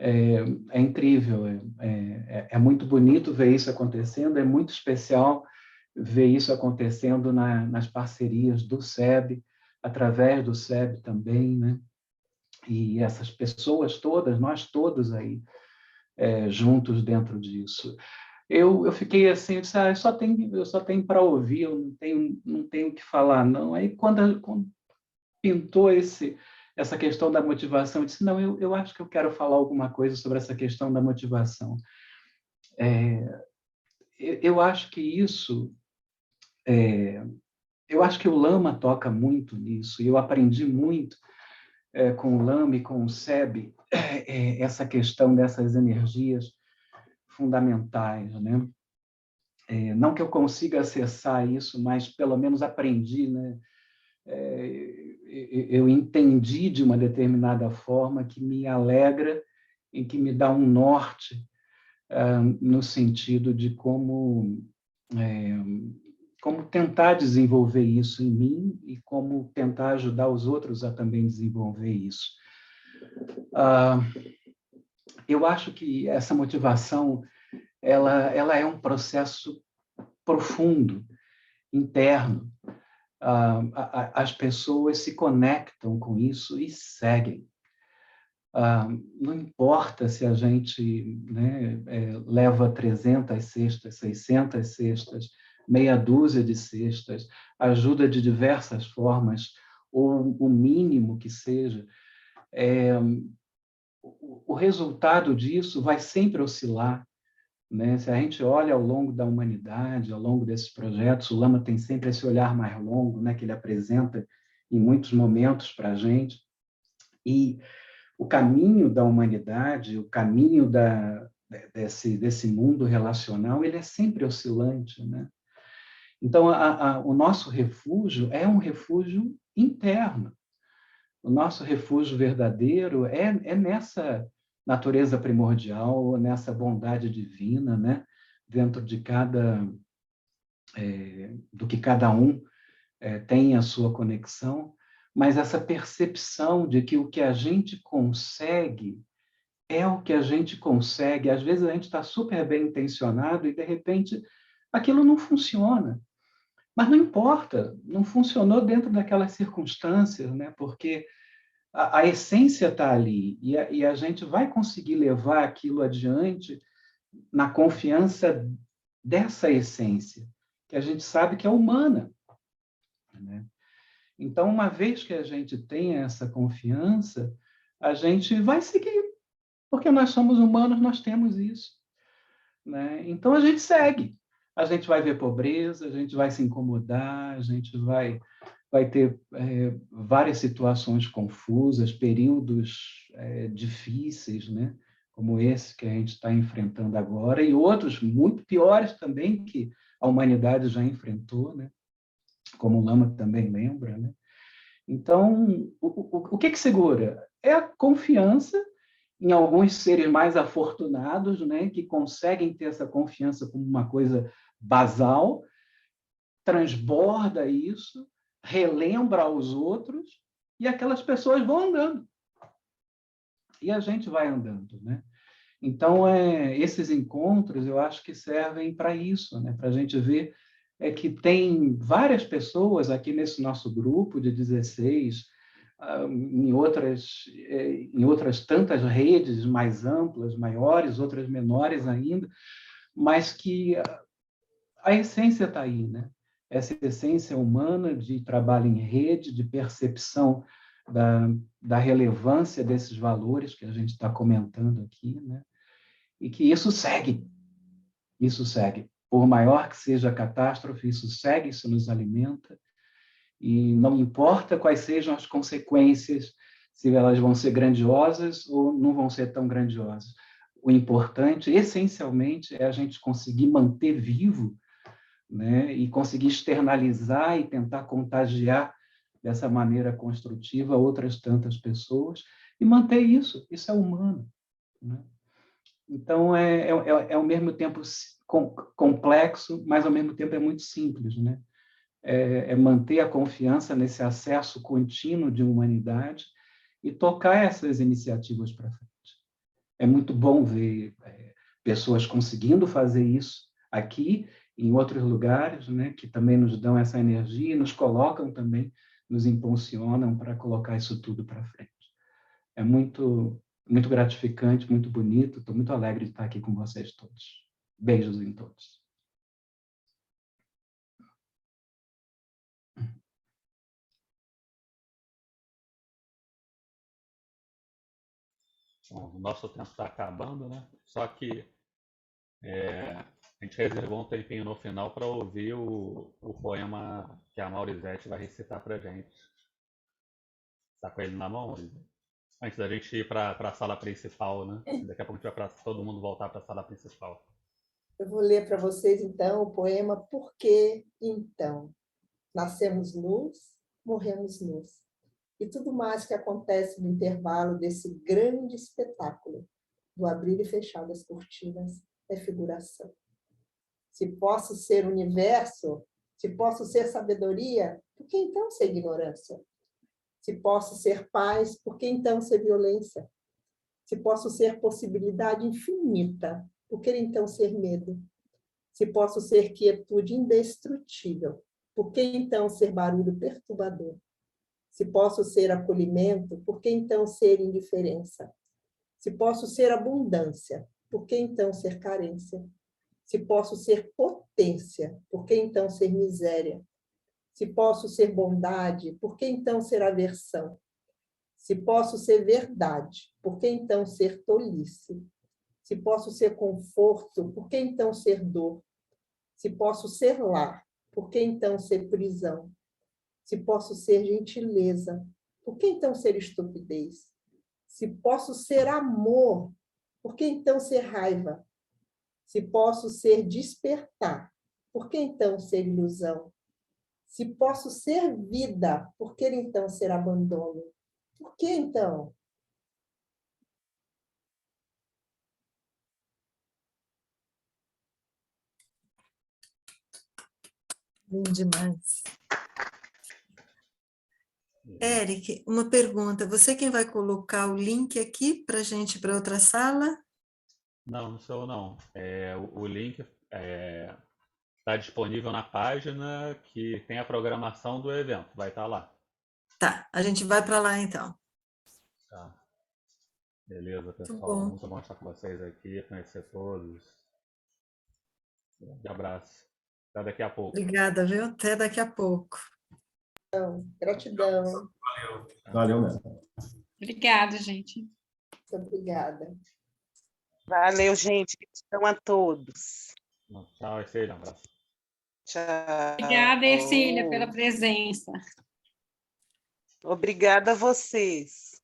é incrível, é muito bonito ver isso acontecendo, é muito especial ver isso acontecendo nas parcerias do SEB, através do SEB também, né? E essas pessoas todas, nós todos aí, juntos dentro disso. Eu fiquei assim, eu disse, eu só tenho para ouvir, eu não tenho o que falar, não. Aí, quando pintou essa questão da motivação, eu disse, não, eu acho que eu quero falar alguma coisa sobre essa questão da motivação. Eu acho que isso... eu acho que o Lama toca muito nisso, e eu aprendi muito com o Lama e com o SEB essa questão dessas energias fundamentais, né? Não que eu consiga acessar isso, mas pelo menos aprendi, né? Eu entendi de uma determinada forma que me alegra e que me dá um norte no sentido de como tentar desenvolver isso em mim e como tentar ajudar os outros a também desenvolver isso. Eu acho que essa motivação ela é um processo profundo, interno. As pessoas se conectam com isso e seguem. Não importa se a gente, né, leva 300 cestas, 600 cestas, meia dúzia de cestas, ajuda de diversas formas, ou o mínimo que seja, o resultado disso vai sempre oscilar, né? Se a gente olha ao longo da humanidade, ao longo desses projetos, o Lama tem sempre esse olhar mais longo, né, que ele apresenta em muitos momentos para a gente, e o caminho da humanidade, o caminho desse mundo relacional, ele é sempre oscilante, né? Então, o nosso refúgio é um refúgio interno. O nosso refúgio verdadeiro é nessa natureza primordial, nessa bondade divina, né? Dentro de do que cada um tem a sua conexão, mas essa percepção de que o que a gente consegue é o que a gente consegue. Às vezes a gente está super bem intencionado e, de repente, aquilo não funciona. Mas não importa, não funcionou dentro daquelas circunstâncias, né? Porque a essência está ali e a gente vai conseguir levar aquilo adiante na confiança dessa essência, que a gente sabe que é humana, né? Então, uma vez que a gente tem essa confiança, a gente vai seguir, porque nós somos humanos, nós temos isso, né? Então, a gente segue. A gente vai ver pobreza, a gente vai se incomodar, a gente vai ter várias situações confusas, períodos difíceis, né? Como esse que a gente está enfrentando agora, e outros muito piores também que a humanidade já enfrentou, né? Como o Lama também lembra, né? Então, o que segura? É a confiança em alguns seres mais afortunados, né? Que conseguem ter essa confiança como uma coisa basal, transborda isso, relembra aos outros, e aquelas pessoas vão andando. E a gente vai andando, né? Então, esses encontros, eu acho que servem para isso, né? Para a gente ver que tem várias pessoas aqui nesse nosso grupo de 16, em outras tantas redes mais amplas, maiores, outras menores ainda, mas que a essência está aí, né? Essa essência humana de trabalho em rede, de percepção da relevância desses valores que a gente está comentando aqui, né? E que isso segue. Por maior que seja a catástrofe, isso segue, isso nos alimenta, e não importa quais sejam as consequências, se elas vão ser grandiosas ou não vão ser tão grandiosas. O importante, essencialmente, é a gente conseguir manter vivo, né, e conseguir externalizar e tentar contagiar dessa maneira construtiva outras tantas pessoas e manter isso. Isso é humano, né? Então, é ao mesmo tempo complexo, mas ao mesmo tempo é muito simples, né? É manter a confiança nesse acesso contínuo de humanidade e tocar essas iniciativas para frente. É muito bom ver pessoas conseguindo fazer isso aqui em outros lugares, né, que também nos dão essa energia e nos colocam também, nos impulsionam para colocar isso tudo para frente. É muito, muito gratificante, muito bonito. Estou muito alegre de estar aqui com vocês todos. Beijos em todos. Bom, o nosso tempo está acabando, né? Só que a gente reservou um tempinho no final para ouvir o poema que a Maurizete vai recitar para a gente. Está com ele na mão, Maurizete? Antes da gente ir para a sala principal, né? Daqui a pouco a gente vai para todo mundo voltar para a sala principal. Eu vou ler para vocês, então, o poema Por que então? Nascemos nus, morremos nus. E tudo mais que acontece no intervalo desse grande espetáculo, do abrir e fechar das cortinas, é figuração. Se posso ser universo, se posso ser sabedoria, por que então ser ignorância? Se posso ser paz, por que então ser violência? Se posso ser possibilidade infinita, por que então ser medo? Se posso ser quietude indestrutível, por que então ser barulho perturbador? Se posso ser acolhimento, por que então ser indiferença? Se posso ser abundância, por que então ser carência? Se posso ser potência, por que então ser miséria? Se posso ser bondade, por que então ser aversão? Se posso ser verdade, por que então ser tolice? Se posso ser conforto, por que então ser dor? Se posso ser lar, por que então ser prisão? Se posso ser gentileza, por que então ser estupidez? Se posso ser amor, por que então ser raiva? Se posso ser despertar, por que então ser ilusão? Se posso ser vida, por que então ser abandono? Por que então? Lindo demais. Eric, uma pergunta. Você quem vai colocar o link aqui para a gente ir para outra sala? Não, não sou eu não. O link está disponível na página que tem a programação do evento. Vai estar lá. Tá, a gente vai para lá então. Tá. Beleza, pessoal. bom. Muito bom estar com vocês aqui, conhecer todos. Um grande abraço. Até daqui a pouco. Obrigada, viu? Até daqui a pouco. Gratidão. Valeu mesmo. Obrigada, gente. Muito obrigada. Valeu, gente. Gratidão a todos. Tchau, Ercília. Um abraço. Tchau. Obrigada, Ercília, pela presença. Obrigada a vocês.